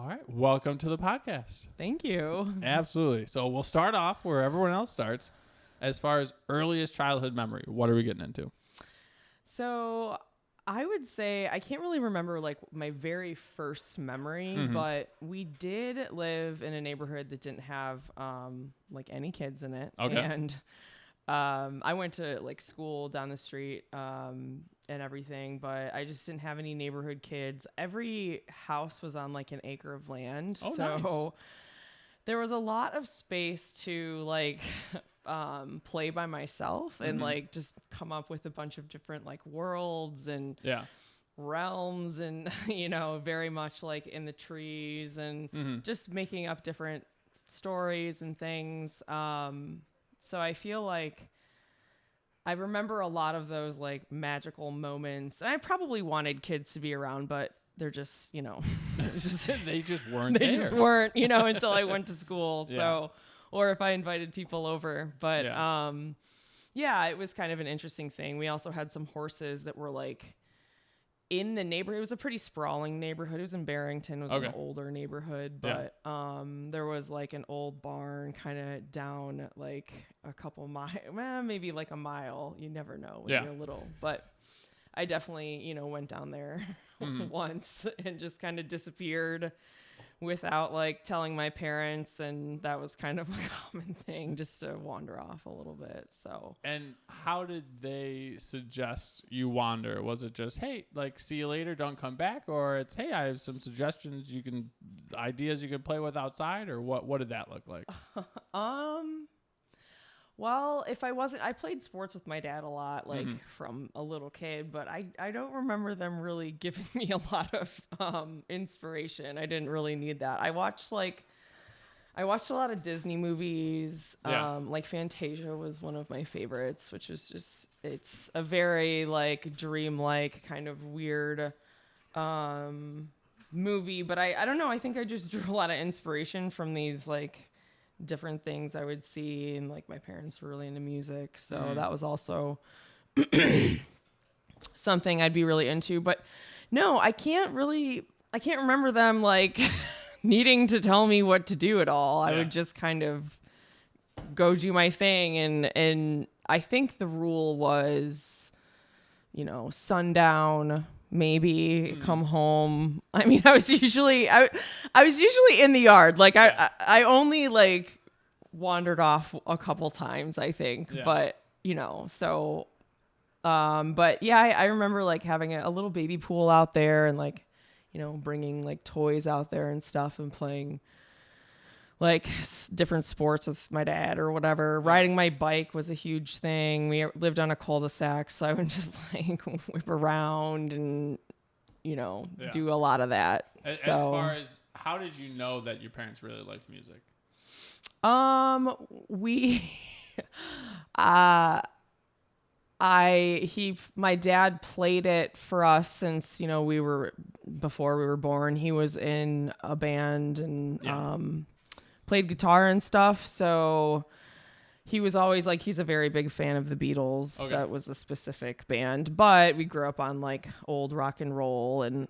All right. Welcome to the podcast. Thank you. Absolutely. So we'll start off where everyone else starts. As far as earliest childhood memory, what are we getting into? So I would say I can't really remember like my very first memory, but we did live in a neighborhood that didn't have like any kids in it. Okay. And I went to like school down the street and everything, but I just didn't have any neighborhood kids. Every house was on like an acre of land. Oh, so nice. there was a lot of space to like play by myself and like just come up with a bunch of different like worlds and realms and very much like in the trees and just making up different stories and things. So I feel like I remember a lot of those like magical moments, and I probably wanted kids to be around, but they're just, they just weren't they there. just weren't, until I went to school. Yeah. So, or if I invited people over, but, Yeah. it was kind of an interesting thing. We also had some horses that were like in the neighborhood. It was a pretty sprawling neighborhood. It was in Barrington. It was an older neighborhood, but, there was like an old barn kind of down like a couple miles, maybe like a mile. You never know when you're little, but I definitely, went down there once and just kind of disappeared without like telling my parents, and that was kind of a common thing, just to wander off a little bit. So, and how did they suggest you wander? Was it just, hey, like, see you later, don't come back? Or it's, hey, I have some suggestions ideas you can play with outside? Or what did that look like? Well, I played sports with my dad a lot, like from a little kid, but I don't remember them really giving me a lot of inspiration. I didn't really need that. I watched a lot of Disney movies. Like Fantasia was one of my favorites, which was just, it's a very like dreamlike kind of weird movie, but I don't know. I think I just drew a lot of inspiration from these like different things I would see, and like my parents were really into music, so that was also something I'd be really into. But no, I can't remember them like needing to tell me what to do at all. I would just kind of go do my thing, and I think the rule was, sundown, maybe come home. I mean, I was usually in the yard. Like I only like wandered off a couple times, I think, but so, but yeah, I remember like having a little baby pool out there and like, bringing like toys out there and stuff and playing like different sports with my dad or whatever. Riding my bike was a huge thing. We lived on a cul-de-sac, so I would just like whip around and, do a lot of that. As far as, how did you know that your parents really liked music? My dad played it for us since, before we were born. He was in a band and, played guitar and stuff, so he was always like, he's a very big fan of the Beatles. That was a specific band, but we grew up on like old rock and roll and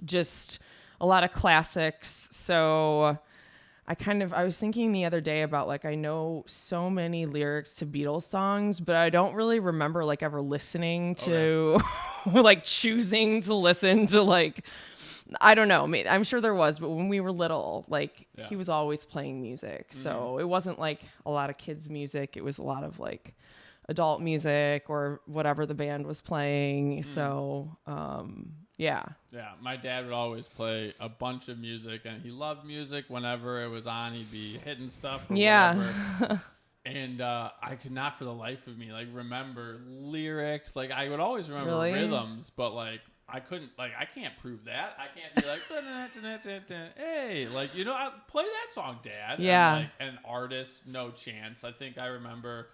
just a lot of classics. So I was thinking the other day about like, I know so many lyrics to Beatles songs, but I don't really remember like ever listening to like choosing to listen to like, I don't know. I mean, I'm sure there was, but when we were little, like he was always playing music. So it wasn't like a lot of kids' music. It was a lot of like adult music or whatever the band was playing. So, yeah. Yeah. My dad would always play a bunch of music, and he loved music. Whenever it was on, he'd be hitting stuff or whatever. And I could not for the life of me like remember lyrics. Like I would always remember rhythms, but like I couldn't, like, I can't prove that. I can't be like, hey, like, I play that song, Dad. Yeah. And, like, an artist, no chance. I think I remember,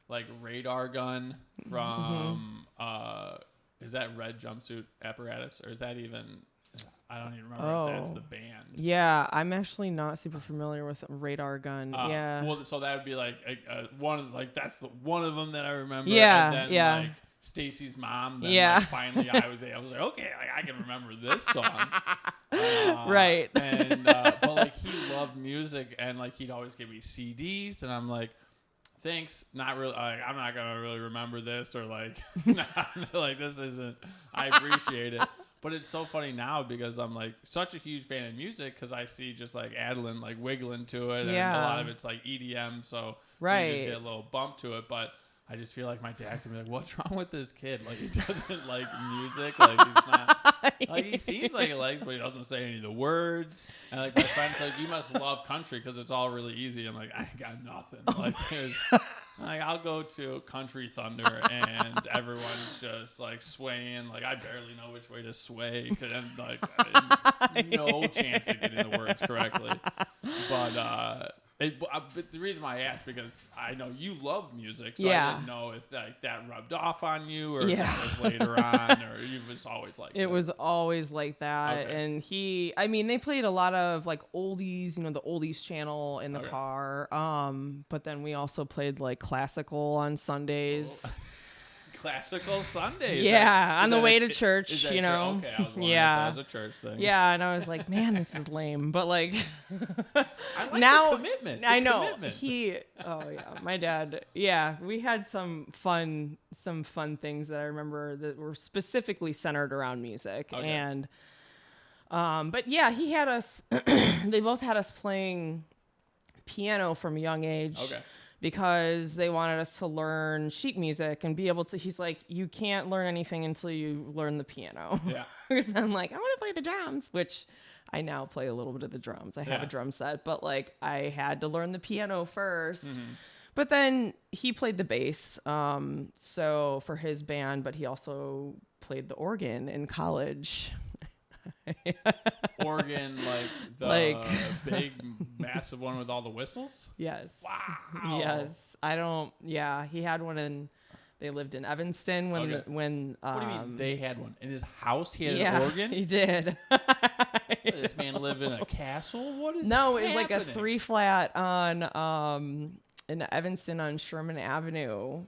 like, Radar Gun from, is that Red Jumpsuit Apparatus? Or is that even, I don't even remember if that's the band. Yeah, I'm actually not super familiar with Radar Gun. Yeah. Well, so that would be, like, one of, like, that's one of them that I remember. Yeah, and then, like, Stacy's mom. Then, like, finally I was like, okay, like, I can remember this song. Right. And but like he loved music, and like he'd always give me CDs, and I'm like, thanks, not really. Like, I'm not gonna really remember this, or like, like this isn't. I appreciate it. But it's so funny now because I'm like such a huge fan of music because I see just like Adeline like wiggling to it, and a lot of it's like EDM, so you just get a little bump to it. But I just feel like my dad can be like, "What's wrong with this kid? Like he doesn't like music. Like he's not like he seems like he likes, but he doesn't say any of the words." And like my friend's like, "You must love country because it's all really easy." I'm like, "I ain't got nothing." Like there's. Like I'll go to Country Thunder and everyone's just like swaying. Like I barely know which way to sway, and like no chance of getting the words correctly. But the reason why I asked because I know you love music, so I didn't know if like that rubbed off on you or if that was later on, or you was always like. It was always like that, and they played a lot of like oldies, the oldies channel in the car. But then we also played like classical on Sundays. Classical Sundays. Yeah, on the way to church, Okay, I was wondering if that was a church thing. Yeah, and I was like, man, this is lame. But like, I like now the commitment. I know my dad. Yeah, we had some fun things that I remember that were specifically centered around music, and but yeah, he had us. They both had us playing piano from a young age. Okay. Because they wanted us to learn sheet music and be able to, he's like, you can't learn anything until you learn the piano. Yeah. Because I'm like, I want to play the drums, which I now play a little bit of the drums. I have a drum set, but like I had to learn the piano first. Mm-hmm. But then he played the bass, so for his band, but he also played the organ in college. Organ, like the big, massive one with all the whistles? Yes. Wow. Yes. He had one they lived in Evanston when. What do you mean they had one? In his house he had an organ? He did. Did this man live in a castle? What is No, it was happening? like a 3-flat on in Evanston on Sherman Avenue.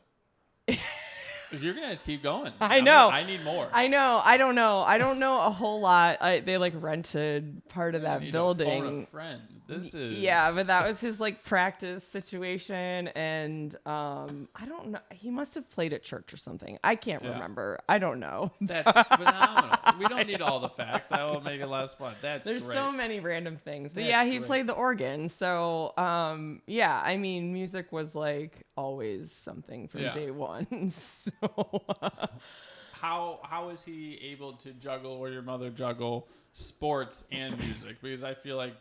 You're gonna just keep going. I know. I need more. I know. I don't know a whole lot. They like rented part of that building. Phone a friend. This is but that was his like practice situation, and I don't know. He must have played at church or something. I can't remember. I don't know. That's phenomenal. We don't need all the facts. That will make it less fun. There's great. so many random things, but he great. played the organ. So music was like always something from day one. So. How is he able to juggle, or your mother juggle, sports and music? Because I feel like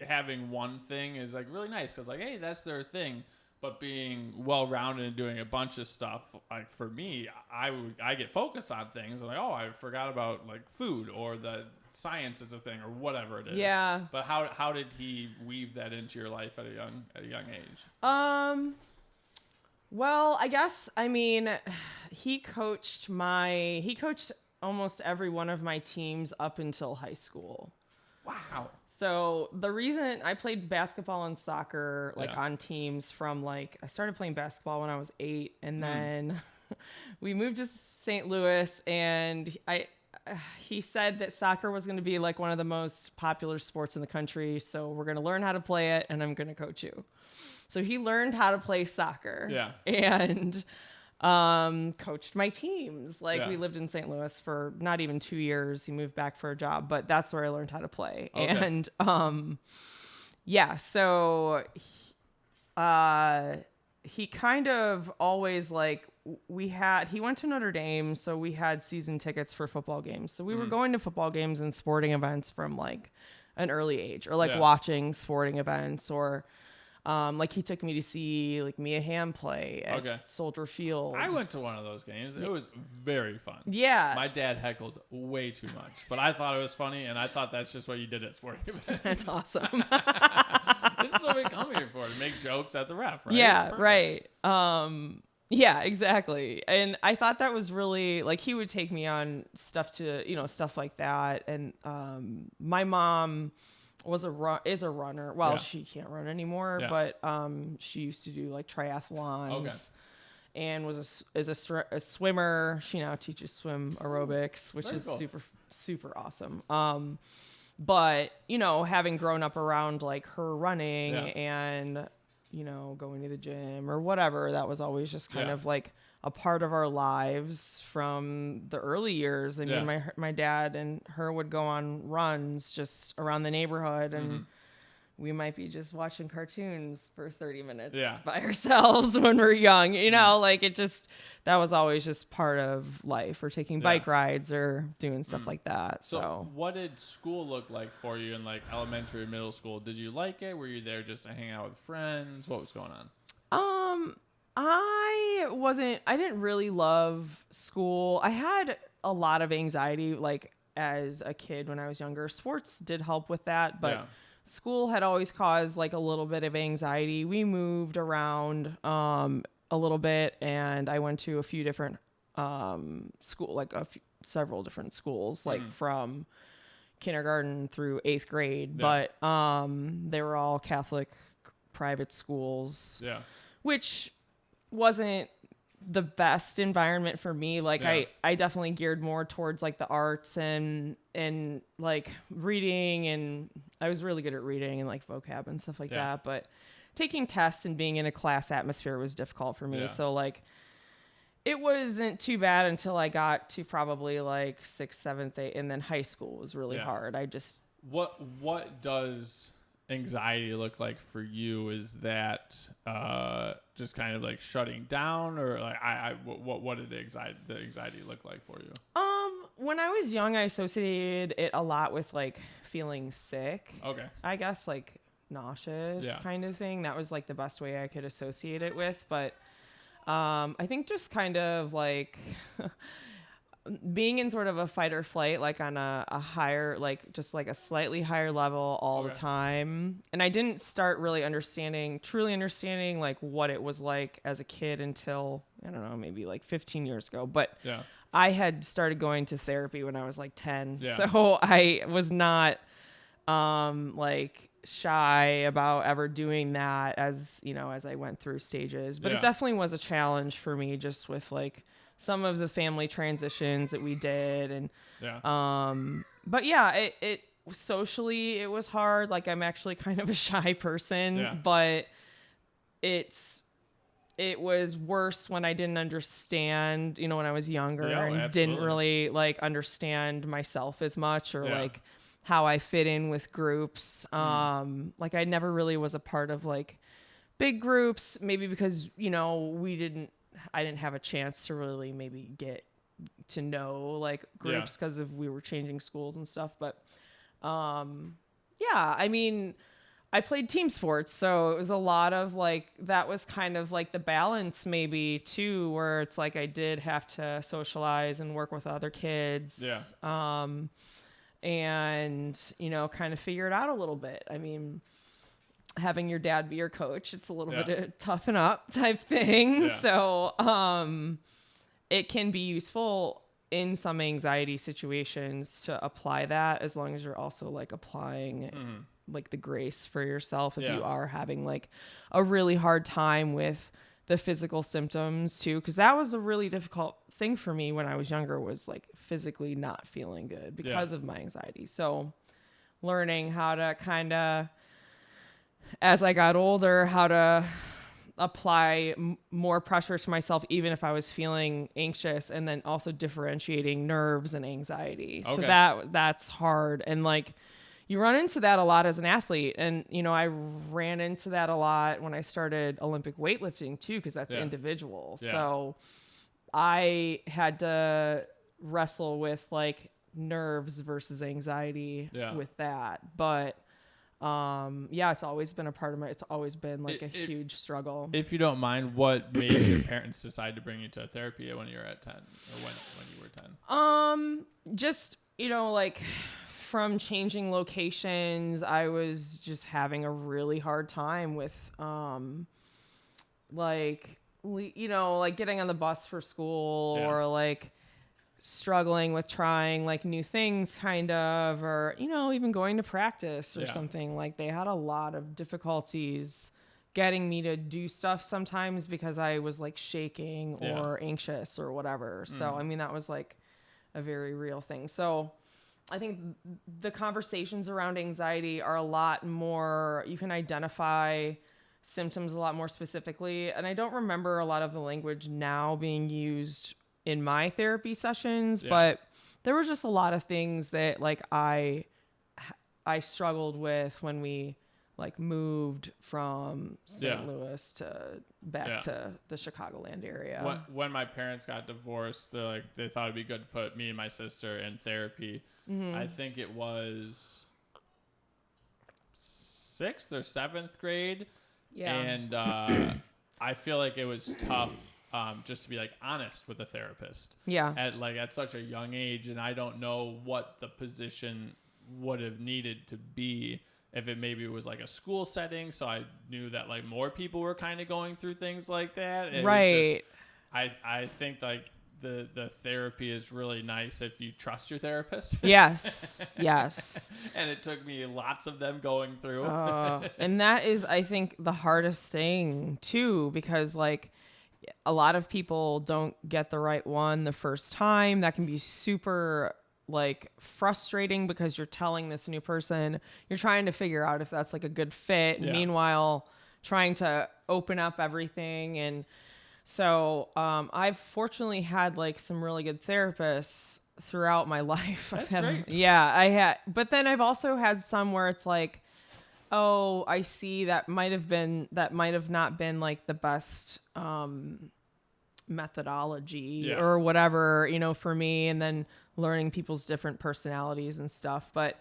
having one thing is like really nice because like, hey, that's their thing. But being well-rounded and doing a bunch of stuff, like for me, I get focused on things. I'm like, oh, I forgot about like food or the science is a thing or whatever it is. Yeah. But how did he weave that into your life at a young age? Well, I guess, he coached almost every one of my teams up until high school. Wow. So the reason I played basketball and soccer, on teams from I started playing basketball when I was 8, and then we moved to St. Louis, and he said that soccer was going to be like one of the most popular sports in the country. So we're going to learn how to play it, and I'm going to coach you. So he learned how to play soccer. Yeah. And coached my temes. We lived in St. Louis for not even 2 years. He moved back for a job, but that's where I learned how to play. Okay. And so he kind of always he went to Notre Dame, so we had season tickets for football games. So we were going to football games and sporting events from an early age, or watching sporting events, or he took me to see Mia Hamm play at Soldier Field. I went to one of those games. It was very fun. Yeah. My dad heckled way too much, but I thought it was funny, and I thought that's just what you did at sporting events. That's awesome. This is what we come here for, to make jokes at the ref, right? Yeah, Perfect. right. Yeah, exactly. And I thought that was really he would take me on stuff like that. And my mom is a runner. Well, she can't run anymore, but she used to do triathlons. and is a swimmer. She now teaches swim aerobics, which Very is cool. super awesome. But having grown up around like her running and going to the gym or whatever, that was always just kind of like a part of our lives from the early years. I mean, my dad and her would go on runs just around the neighborhood, and we might be just watching cartoons for 30 minutes by ourselves when we're young, like that was always just part of life, or taking bike rides or doing stuff like that. So what did school look like for you in like elementary or middle school? Did you like it? Were you there just to hang out with friends? What was going on? I didn't really love school. I had a lot of anxiety, like as a kid when I was younger. Sports did help with that, but school had always caused like a little bit of anxiety. We moved around a little bit, and I went to a few different several different schools, like from kindergarten through 8th grade. But they were all Catholic private schools, which wasn't the best environment for me. Like I definitely geared more towards like the arts and like reading, and I was really good at reading and like vocab and stuff like that, but taking tests and being in a class atmosphere was difficult for me. So like it wasn't too bad until I got to probably like 6th, 7th, 8th, and then high school was really hard. I just what does anxiety look like for you? Is that just kind of like shutting down, or like what did the anxiety look like for you? When I was young, I associated it a lot with like feeling sick. Okay. I guess like nauseous kind of thing. That was like the best way I could associate it with. But I think just kind of like being in sort of a fight or flight, like on a higher, like just like a slightly higher level all the time. And I didn't start really truly understanding like what it was like as a kid until, I don't know, maybe like 15 years ago. But I had started going to therapy when I was like 10. So I was not like shy about ever doing that as I went through stages. But it definitely was a challenge for me, just with like some of the family transitions that we did. And but it socially it was hard. Like I'm actually kind of a shy person, but it was worse when I didn't understand, when I was younger and didn't really like understand myself as much, or like how I fit in with groups. Like I never really was a part of like big groups, maybe because, I didn't have a chance to really maybe get to know like groups because we were changing schools and stuff. But I mean, I played team sports, so it was a lot of like, that was kind of like the balance maybe too, where it's like I did have to socialize and work with other kids. And, kind of figure it out a little bit. I mean, having your dad be your coach, it's a little bit of toughen up type thing. So it can be useful in some anxiety situations to apply that, as long as you're also like applying like the grace for yourself if you are having like a really hard time with the physical symptoms too, because that was a really difficult thing for me when I was younger, was like physically not feeling good because of my anxiety. So learning how to kind of, as I got older, how to apply more pressure to myself, even if I was feeling anxious, and then also differentiating nerves and anxiety. So that's hard. And like, you run into that a lot as an athlete. And, I ran into that a lot when I started Olympic weightlifting too, because that's individual. So I had to wrestle with like nerves versus anxiety with that. But it's always been a part of it's always been like a huge struggle. If you don't mind, what made your parents decide to bring you to therapy when you were at 10, or when you were 10? Just, like from changing locations, I was just having a really hard time with, like getting on the bus for school, or like struggling with trying like new things kind of, or, even going to practice or something. Like they had a lot of difficulties getting me to do stuff sometimes because I was like shaking or anxious or whatever. So, I mean, that was like a very real thing. So I think the conversations around anxiety are a lot more, you can identify symptoms a lot more specifically. And I don't remember a lot of the language now being used in my therapy sessions, but there were just a lot of things that like I struggled with when we like moved from St. Louis to back to the Chicagoland area. When my parents got divorced, they thought it'd be good to put me and my sister in therapy. I think it was 6th or 7th grade. Yeah. And I feel like it was tough just to be like honest with a therapist. Yeah. At such a young age, and I don't know what the position would have needed to be if it maybe was like a school setting, so I knew that like more people were kind of going through things like that. And right. I think like the therapy is really nice if you trust your therapist. Yes. Yes. And it took me lots of them going through. And that is, I think, the hardest thing too, because like a lot of people don't get the right one the first time. That can be super like frustrating because you're telling this new person, you're trying to figure out if that's like a good fit. Yeah. Meanwhile, trying to open up everything. And so I've fortunately had like some really good therapists throughout my life. That's great. Yeah, I had, but then I've also had some where it's like, oh, I see that might have not been like the best methodology or whatever, you know, for me, and then learning people's different personalities and stuff. But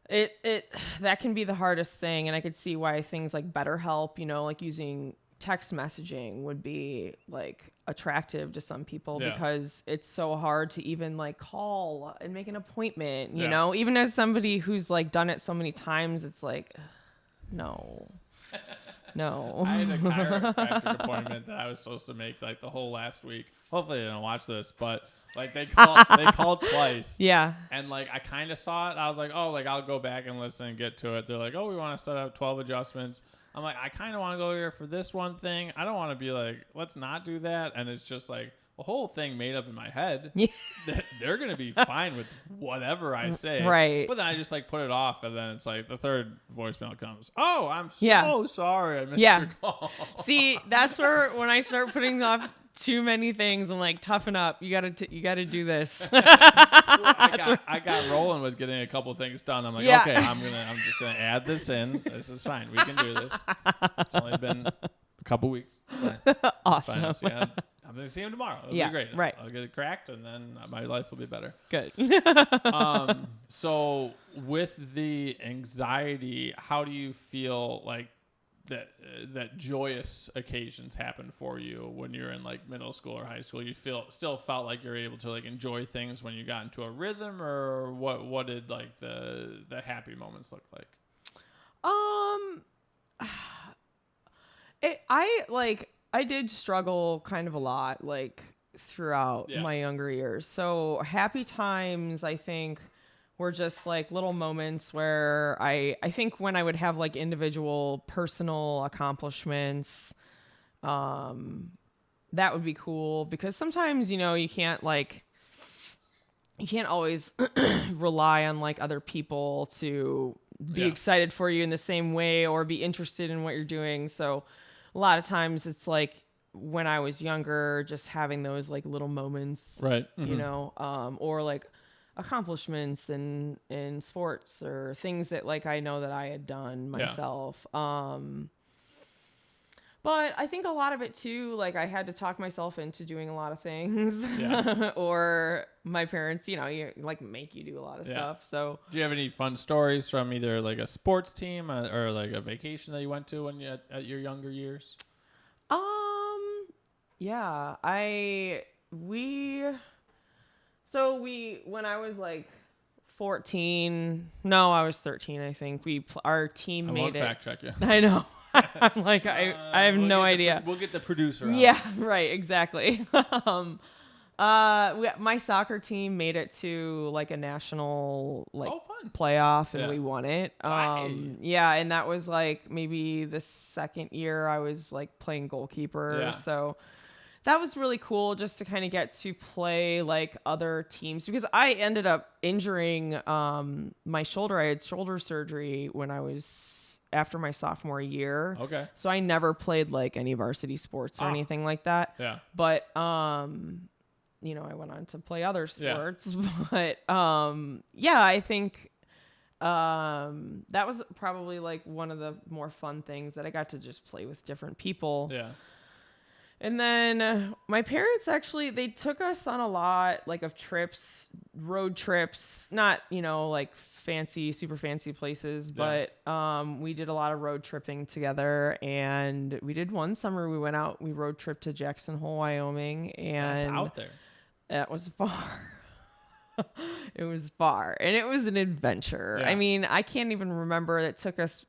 it that can be the hardest thing. And I could see why things like BetterHelp, you know, like using text messaging would be like attractive to some people because it's so hard to even like call and make an appointment, you know, even as somebody who's like done it so many times, it's like, no. I had a chiropractic appointment that I was supposed to make like the whole last week. Hopefully they don't watch this, but like they called twice. Yeah. And like I kind of saw it. I was like, oh, like I'll go back and listen and get to it. They're like, oh, we want to set up 12 adjustments. I'm like, I kind of want to go here for this one thing. I don't want to be like, let's not do that. And it's just like a whole thing made up in my head. Yeah. They're going to be fine with whatever I say. Right. But then I just like put it off. And then it's like the third voicemail comes. Oh, I'm so sorry. I missed your call. See, that's where when I start putting off too many things, I'm like, toughen up. You gotta do this. Well, I got rolling with getting a couple things done. I'm like, okay, I'm just gonna add this in. This is fine. We can do this. It's only been a couple weeks. Awesome. I'm gonna see him tomorrow. It'll be great. Right. I'll get it cracked, and then my life will be better. Good. So with the anxiety, how do you feel like that joyous occasions happen for you when you're in like middle school or high school? You still felt like you're able to like enjoy things when you got into a rhythm, or what did like the happy moments look like? I did struggle kind of a lot like throughout my younger years. So happy times, I think, were just like little moments where I think when I would have like individual personal accomplishments, that would be cool, because sometimes, you know, you can't always rely on like other people to be excited for you in the same way or be interested in what you're doing. So a lot of times it's like when I was younger, just having those like little moments, right? Mm-hmm. You know, or like accomplishments in sports or things that like I know that I had done myself. But I think a lot of it too, like I had to talk myself into doing a lot of things, or my parents, you know, like make you do a lot of stuff. So do you have any fun stories from either like a sports team or like a vacation that you went to when you at your younger years? Yeah, when I was like 14, no, I was 13, I think. Our team made it. I won't fact check you. I know. I'm like, I have no idea. We'll get the producer out. Yeah, right, exactly. My soccer team made it to like a national fun. playoff, and we won it. Right. Yeah, and that was like maybe the second year I was like playing goalkeeper. Yeah. So that was really cool just to kind of get to play like other teams, because I ended up injuring my shoulder. I had shoulder surgery when I was after my sophomore year. Okay. So I never played like any varsity sports or anything like that. Yeah. But you know, I went on to play other sports, but yeah, I think that was probably like one of the more fun things, that I got to just play with different people. Yeah. And then my parents actually, they took us on a lot like of trips, road trips, not, you know, like super fancy places, but we did a lot of road tripping together. And we did one summer, we road trip to Jackson Hole, Wyoming, and That's out there. That was far. It was far, and it was an adventure. Yeah. I mean, I can't even remember. It took us,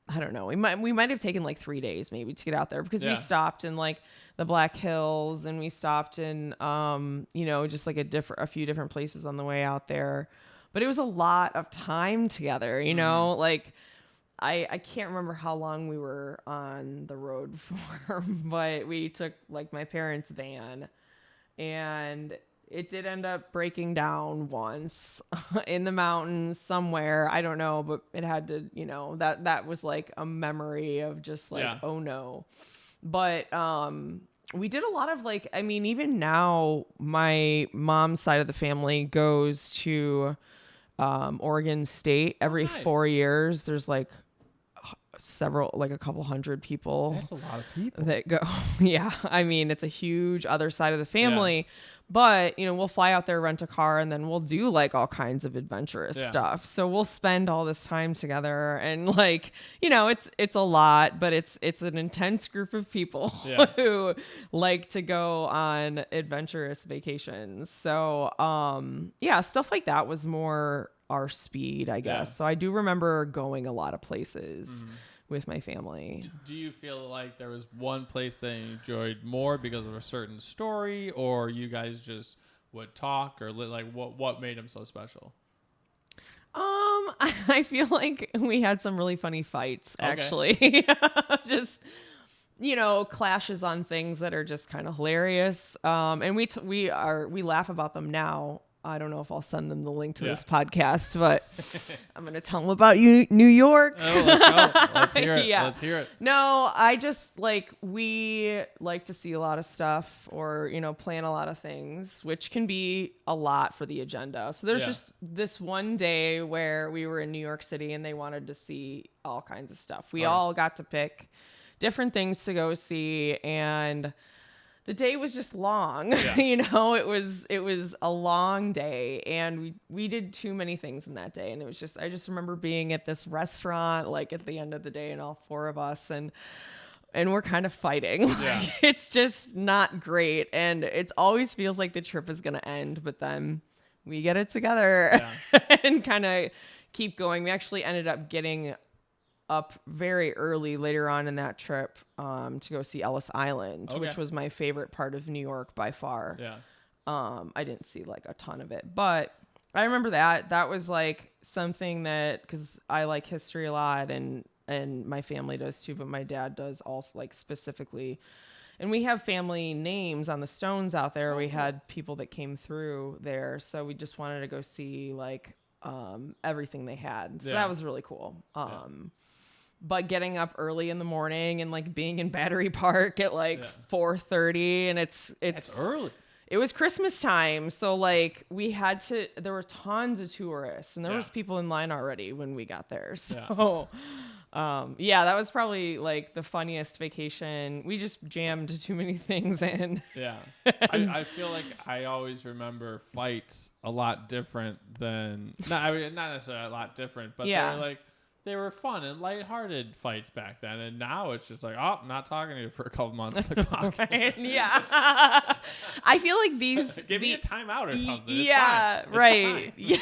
I don't know. We might have taken like 3 days maybe to get out there, because we stopped in like the Black Hills, and we stopped in, you know, just like a few different places on the way out there. But it was a lot of time together, you know, like I can't remember how long we were on the road for, but we took like my parents' van, and it did end up breaking down once in the mountains somewhere. I don't know, but it had to, you know, that was like a memory of just like, oh no. But we did a lot of like, I mean, even now my mom's side of the family goes to Oregon State every 4 years. There's like a couple hundred people. That's a lot of people that go. Yeah. I mean, it's a huge other side of the family, but you know, we'll fly out there, rent a car, and then we'll do like all kinds of adventurous stuff. So we'll spend all this time together, and like, you know, it's a lot, but it's an intense group of people who like to go on adventurous vacations. So, stuff like that was more our speed, I guess. So I do remember going a lot of places with my family. Do you feel like there was one place that you enjoyed more because of a certain story, or you guys just would talk, or like what made them so special? I feel like we had some really funny fights, actually. Just, you know, clashes on things that are just kind of hilarious. And we laugh about them now. I don't know if I'll send them the link to this podcast, but I'm going to tell them about New York. Oh, let's go. Let's hear it. Let's hear it. No, I just we like to see a lot of stuff, or, you know, plan a lot of things, which can be a lot for the agenda. So there's just this one day where we were in New York City, and they wanted to see all kinds of stuff. We all got to pick different things to go see, and the day was just long. You know, it was a long day, and we did too many things in that day. And it was just, I just remember being at this restaurant, like at the end of the day, and all 4 of us, and we're kind of fighting. Like, it's just not great. And it always feels like the trip is going to end, but then we get it together and kind of keep going. We actually ended up getting up very early later on in that trip to go see Ellis Island, which was my favorite part of New York by far. I didn't see like a ton of it, but I remember that was like something that, because I like history a lot, and my family does too, but my dad does also, like, specifically. And we have family names on the stones out there. We had people that came through there, so we just wanted to go see like everything they had. So that was really cool. But getting up early in the morning and like being in Battery Park at like 4:30, and it's early. It was Christmas time, so like there were tons of tourists, and there was people in line already when we got there. So that was probably like the funniest vacation. We just jammed too many things in. I feel like I always remember fights a lot different than not necessarily a lot different, but they were fun and lighthearted fights back then, and now it's just like, oh, I'm not talking to you for a couple months on the clock. I feel like give me a timeout or something. It's fine. Yeah,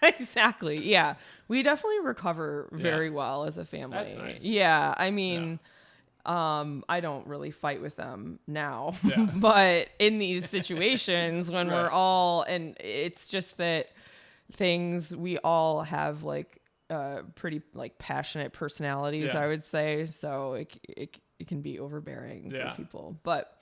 exactly. Yeah, we definitely recover very well as a family. That's nice. Yeah, I mean, I don't really fight with them now, Yeah. but in these situations when Right. we're all, and it's just that we all have like pretty like passionate personalities, Yeah. I would say. So it can be overbearing Yeah. for people, but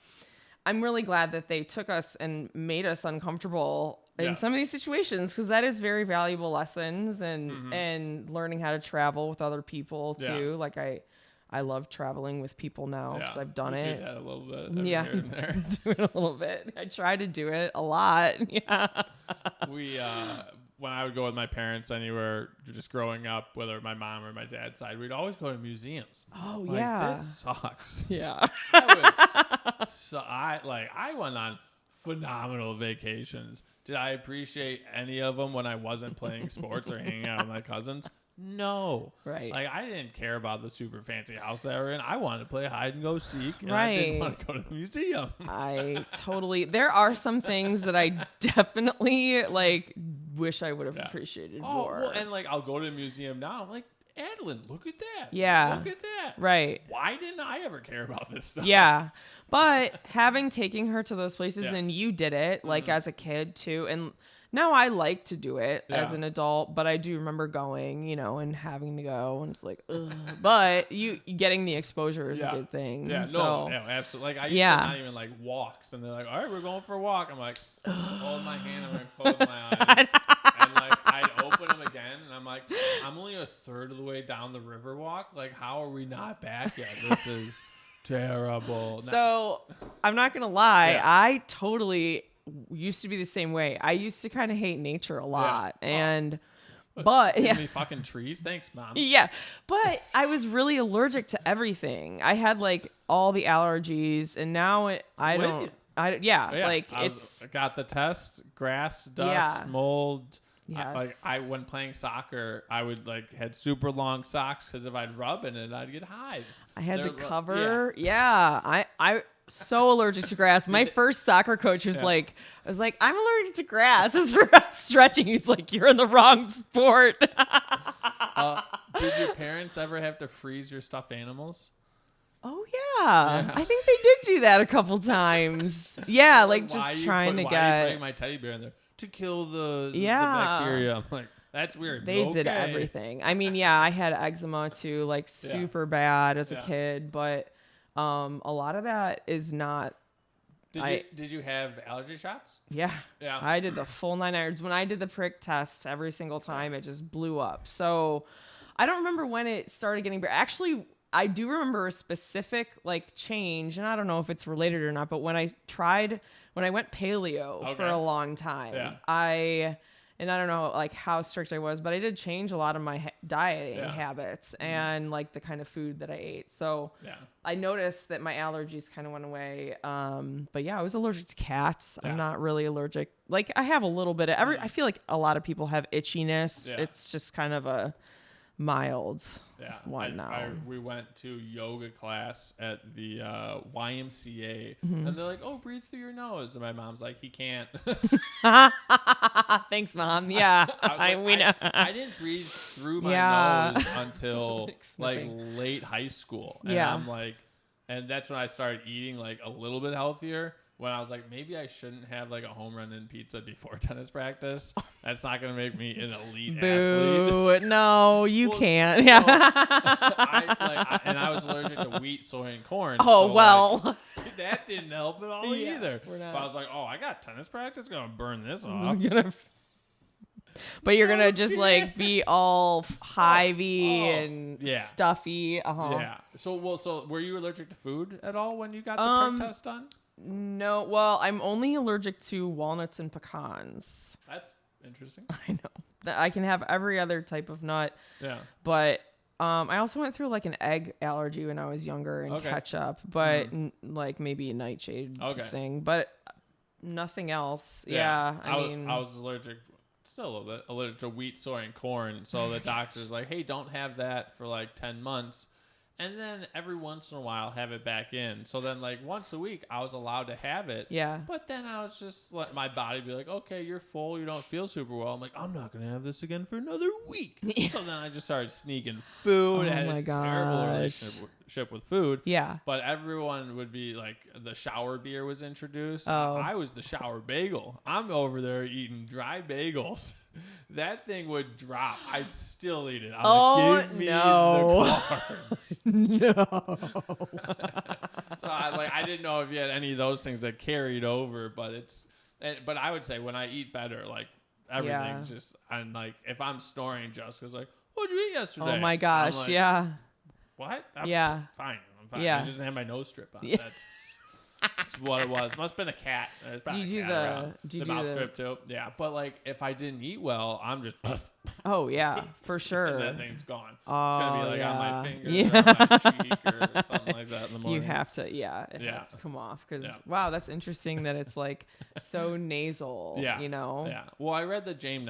I'm really glad that they took us and made us uncomfortable Yeah. in some of these situations, because that is very valuable lessons, and learning how to travel with other people too. Yeah. Like I love traveling with people now because I've done we it. do that a little bit. Every Yeah, here and there. do it a little bit. I try to do it a lot. Yeah. We when I would go with my parents anywhere, just growing up, whether my mom or my dad's side, we'd always go to museums. Oh Like, yeah. this sucks. Yeah. I went on phenomenal vacations. Did I appreciate any of them when I wasn't playing sports or hanging out with my cousins? No. Right. Like, I didn't care about the super fancy house that we're in. I wanted to play hide and go seek, and Right. I didn't want to go to the museum. There are some things that I definitely like wish I would have appreciated more. Well, and like I'll go to the museum now. I'm like, Adeline, look at that. Yeah. Look at that. Right. Why didn't I ever care about this stuff? Yeah. But taking her to those places, Yeah. and you did it like as a kid too. And now I like to do it as Yeah. an adult, but I do remember going, and having to go, and it's like, ugh. But you getting the exposure is a good thing. Yeah, So, no, absolutely. Like I used to not even like walks, and they're like, "All right, we're going for a walk." I'm like, hold my hand, I'm gonna close my eyes, and like I'd open them again, and I'm like, I'm only a third of the way down the river walk. Like, how are we not back yet? This is terrible. So I'm not gonna lie, Yeah. I totally used to be the same way. I used to kind of hate nature a lot, but Give yeah. me fucking trees, thanks, Mom. Yeah, but I was really allergic to everything. I had like all the allergies, and now I got the test, grass, dust, Yeah. mold. Yes. When playing soccer, I would like had super long socks because if I'd rub in it, I'd get hives. I had to They're cover. Yeah, I so allergic to grass. My first soccer coach was like, I was like, I'm allergic to grass. As we're stretching, he's like, you're in the wrong sport. Did your parents ever have to freeze your stuffed animals? Oh yeah. I think they did do that a couple times. Yeah, like just trying to why are you get. putting my teddy bear in there to kill the Yeah. bacteria? I'm like, that's weird. They did Okay. everything. I mean, yeah, I had eczema too, like super bad as a kid, but a lot of that is not. Did you have allergy shots? Yeah. Yeah. I did the full 9 irons. When I did the prick test every single time, it just blew up. So I don't remember when it started getting better. Actually, I do remember a specific like change, and I don't know if it's related or not, but when I went paleo for a long time, and I don't know like how strict I was, but I did change a lot of my dieting habits and like the kind of food that I ate. So I noticed that my allergies kind of went away. But yeah, I was allergic to cats. I'm not really allergic. Like I have a little bit of I feel like a lot of people have itchiness. Yeah. It's just kind of a mild one now. We went to yoga class at the YMCA, and they're like, "Oh, breathe through your nose," and my mom's like, "He can't." Thanks, Mom. Yeah, we know. I didn't breathe through my nose until like Sniffing. late high school, and I'm like, and that's when I started eating like a little bit healthier. When I was like, maybe I shouldn't have like a home run in pizza before tennis practice. That's not going to make me an elite athlete. Boo. No, you can't. So, Yeah. I was allergic to wheat, soy, and corn. Oh, so, well. like, that didn't help at all either. we're not. But I was like, oh, I got tennis practice. Going to burn this I off. was gonna- But you're going to just like be all hivey and stuffy. Yeah. So were you allergic to food at all when you got the prick test done? No. Well, I'm only allergic to walnuts and pecans. That's interesting. I know. I can have every other type of nut. Yeah. But I also went through like an egg allergy when I was younger and ketchup, but like maybe a nightshade thing, but nothing else. Yeah. I mean, I was allergic, still a little bit allergic to wheat, soy, and corn. So the doctor's like, hey, don't have that for like 10 months. and then every once in a while have it back in. So then like once a week I was allowed to have it. Yeah. But then I was just let my body be like, okay, you're full. You don't feel super well. I'm like, I'm not going to have this again for another week. So then I just started sneaking food. Oh I had my a terrible gosh. relationship with food. Yeah. But everyone would be like, the shower beer was introduced. Oh. I was the shower bagel. I'm over there eating dry bagels. That thing would drop. I'd still eat it. I'm like, give me the carbs. No. So I didn't know if you had any of those things that carried over, but I would say when I eat better, like everything just, and like if I'm snoring, Jessica's like, what'd you eat yesterday? Oh my gosh. I'm like, yeah. What? Yeah. I'm fine. Yeah. I just didn't have my nose strip on. Yeah. That's what it was. Must have been a cat. There's probably Do you a do cat the- around. do you The do mouth the- strip too? Yeah. But like if I didn't eat well, I'm just Oh yeah, for sure. and that thing's gone. It's Oh, gonna be like on yeah. my finger Yeah. or my cheek or something like that in the morning. You have to, it Yeah. has to come off because Yeah. wow, that's interesting that it's like so nasal. Yeah. You know. Yeah. Well, I read the James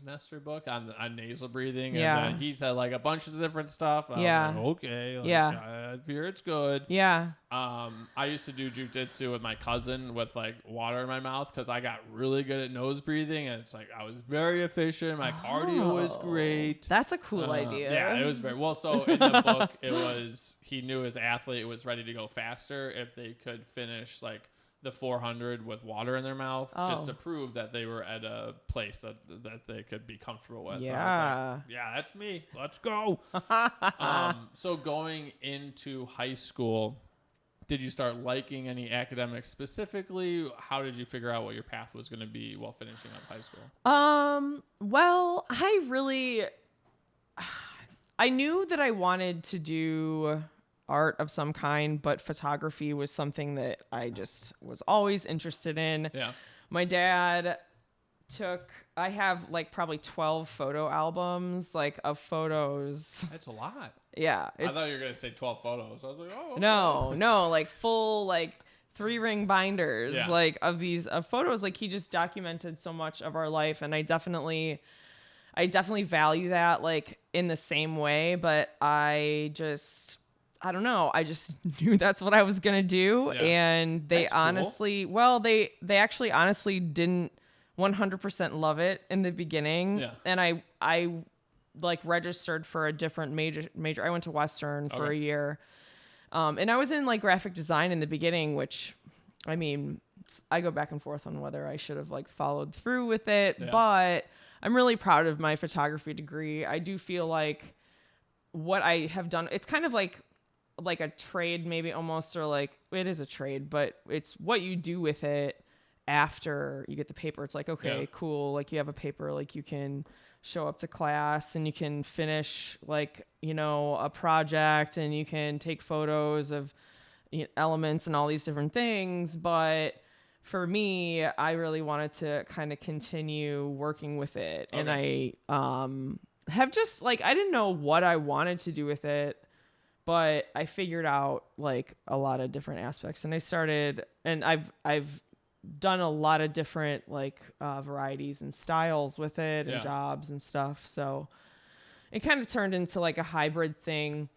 Nestor book on nasal breathing. Yeah. And he said like a bunch of different stuff. I Yeah. was like, okay. Like, Yeah. I hear it's good. Yeah. I used to do jujitsu with my cousin with like water in my mouth because I got really good at nose breathing, and it's like I was very efficient. My cardio was great. That's a cool idea. Yeah, it was very well. So in the book, it was he knew his athlete was ready to go faster if they could finish like the 400 with water in their mouth, just to prove that they were at a place that they could be comfortable with. Yeah. And I was like, yeah, that's me. Let's go. So going into high school, did you start liking any academics specifically? How did you figure out what your path was going to be while finishing up high school? Well, I knew that I wanted to do art of some kind, but photography was something that I just was always interested in. Yeah. My dad I have like probably 12 photo albums, like of photos. That's a lot. Yeah. I thought you were going to say 12 photos. I was like, oh, okay. No, like full, like 3-ring binders, Yeah. like of photos. Like he just documented so much of our life. And I definitely value that like in the same way, but I don't know. I just knew that's what I was going to do. Yeah. And they That's cool. honestly, they actually honestly didn't 100% love it in the beginning. Yeah. And I like registered for a different major. I went to Western for a year. And I was in like graphic design in the beginning, which I mean, I go back and forth on whether I should have like followed through with it, but I'm really proud of my photography degree. I do feel like what I have done, it's kind of like a trade maybe almost, or like it is a trade, but it's what you do with it after you get the paper. It's like, okay, cool. Like you have a paper, like you can show up to class and you can finish like, you know, a project and you can take photos of elements and all these different things. But for me, I really wanted to kind of continue working with it. Okay. And I have just like, I didn't know what I wanted to do with it, but I figured out like a lot of different aspects, and I started, and I've done a lot of different like varieties and styles with it and jobs and stuff. So it kind of turned into like a hybrid thing.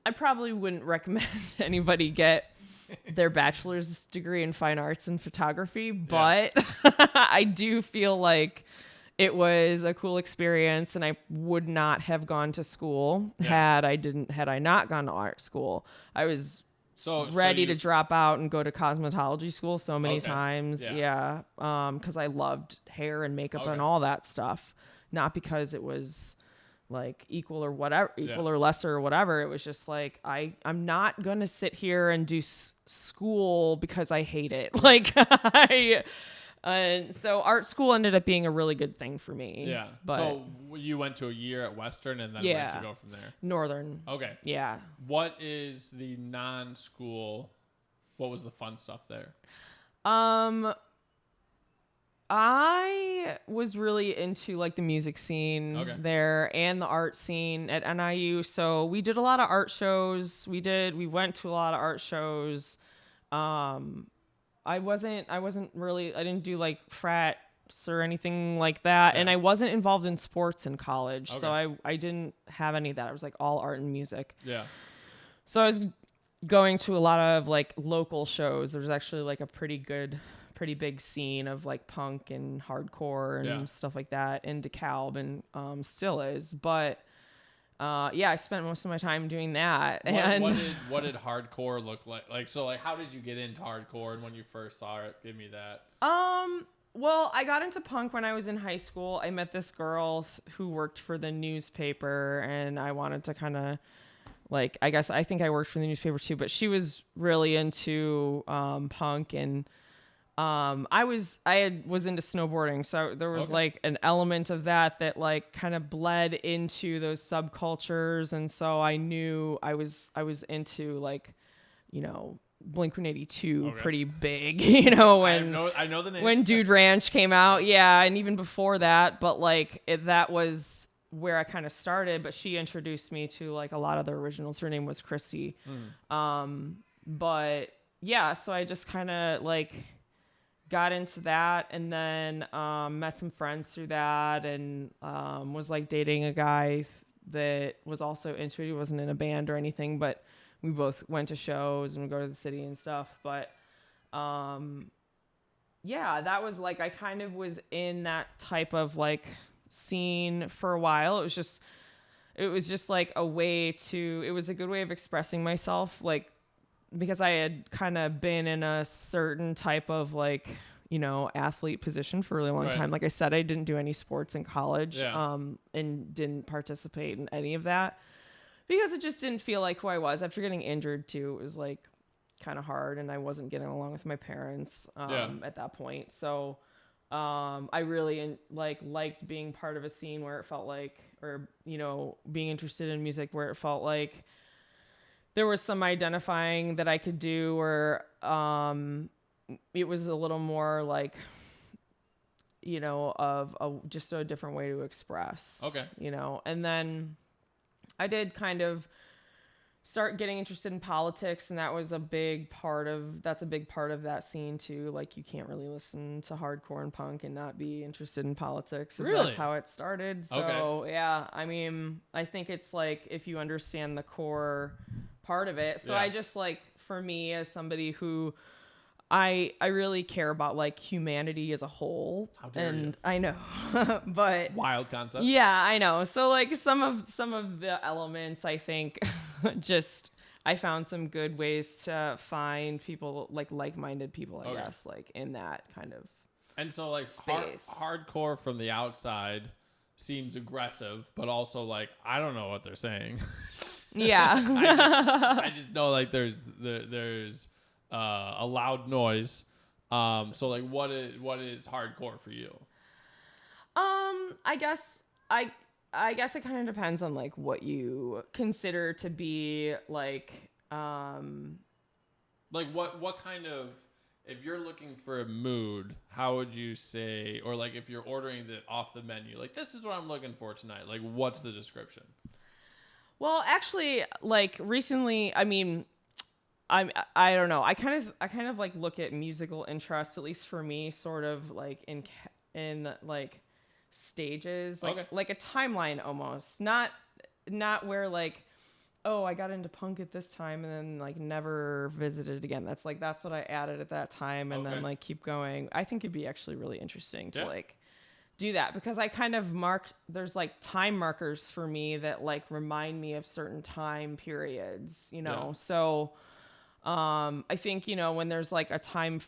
I probably wouldn't recommend anybody get their bachelor's degree in fine arts and photography, but I do feel like it was a cool experience, and I would not have gone to school had I not gone to art school. I was ready to drop out and go to cosmetology school so many times. Yeah. Cause I loved hair and makeup and all that stuff. Not because it was like equal or whatever, or lesser or whatever. It was just like, I'm not going to sit here and do school because I hate it. Like and so art school ended up being a really good thing for me. Yeah. But so you went to a year at Western, and then where'd you go from there? Northern. Okay. Yeah. What is the non-school? What was the fun stuff there? I was really into like the music scene there and the art scene at NIU. So we did a lot of art shows. We went to a lot of art shows. I didn't do like frat or anything like that. Yeah. And I wasn't involved in sports in college. Okay. So I didn't have any of that. I was like all art and music. Yeah. So I was going to a lot of like local shows. There's actually like a pretty big scene of like punk and hardcore and stuff like that in DeKalb, and still is. But I spent most of my time doing that. What did hardcore look like? Like, so like, how did you get into hardcore? And when you first saw it, give me that. Well, I got into punk when I was in high school. I met this girl who worked for the newspaper, and I wanted to kind of like, I think I worked for the newspaper too, but she was really into punk, and I was into snowboarding, so there was like an element of that like kind of bled into those subcultures, and so I knew I was into like, you know, Blink-182 pretty big, you know, when I know the name. When Dude Ranch came out, and even before that, but like that was where I kind of started. But she introduced me to like a lot of the originals. Her name was Christy. But yeah, so I just kind of like got into that, and then met some friends through that, and was like dating a guy that was also into it. He wasn't in a band or anything, but we both went to shows and would go to the city and stuff. But that was like, I kind of was in that type of like scene for a while. It was just like it was a good way of expressing myself, like, because I had kind of been in a certain type of like, you know, athlete position for a really long time. Like I said, I didn't do any sports in college, and didn't participate in any of that because it just didn't feel like who I was. After getting injured too, it was like kind of hard, and I wasn't getting along with my parents at that point. So I really liked being part of a scene where it felt like, or, you know, being interested in music where it felt like there was some identifying that I could do, or it was a little more like, you know, of just a different way to express. You know, and then I did kind of start getting interested in politics, and that was a big part of that scene too. Like, you can't really listen to hardcore and punk and not be interested in politics. Really? That's how it started. So yeah, I mean, I think it's like, if you understand the core part of it. So I just, like, for me, as somebody who I really care about like humanity as a whole. How dare you? I know, but wild concept. Yeah, I know. So like some of the elements, I think, just I found some good ways to find people like-minded people, I guess, like in that kind of. And so like hardcore from the outside seems aggressive, but also like, I don't know what they're saying. Yeah. I just know like there's a loud noise. So like, what is hardcore for you? I guess it kind of depends on like what you consider to be like what kind of, if you're looking for a mood, how would you say, or like if you're ordering it off the menu, like, this is what I'm looking for tonight, like, what's the description? Well, actually, like recently, I mean, I don't know. I kind of like look at musical interest, at least for me, sort of like in like stages, like a timeline almost. Not where like, oh, I got into punk at this time and then like never visited it again. That's what I added at that time, and then like keep going. I think it'd be actually really interesting to like do that, because I kind of there's like time markers for me that like remind me of certain time periods, you know. So I think, you know, when there's like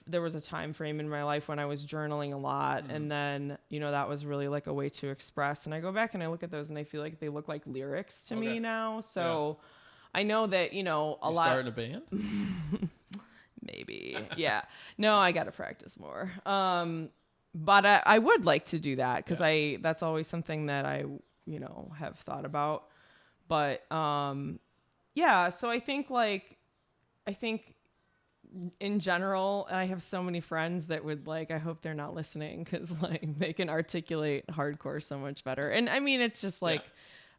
there was a time frame in my life when I was journaling a lot, and then, you know, that was really like a way to express, and I go back and I look at those and I feel like they look like lyrics to me now. So I know that, you know, you starting a band? Maybe. Yeah. No, I got to practice more. But I would like to do that, because that's always something that I, you know, have thought about. But so I think in general, and I have so many friends that would like, I hope they're not listening, because like they can articulate hardcore so much better. And I mean, it's just like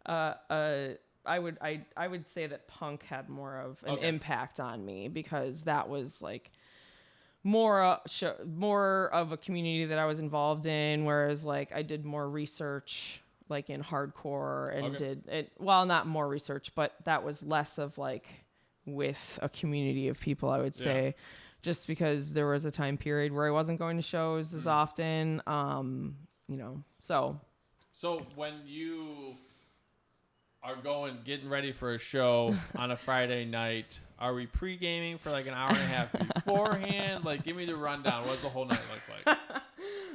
I would say that punk had more of an impact on me, because that was like more of a community that I was involved in, whereas like I did more research like in hardcore and did it, well, not more research, but that was less of like with a community of people, I would say, just because there was a time period where I wasn't going to shows as often, So when you are getting ready for a show on a Friday night, are we pre-gaming for like an hour and a half beforehand? Like, give me the rundown. What does the whole night look like?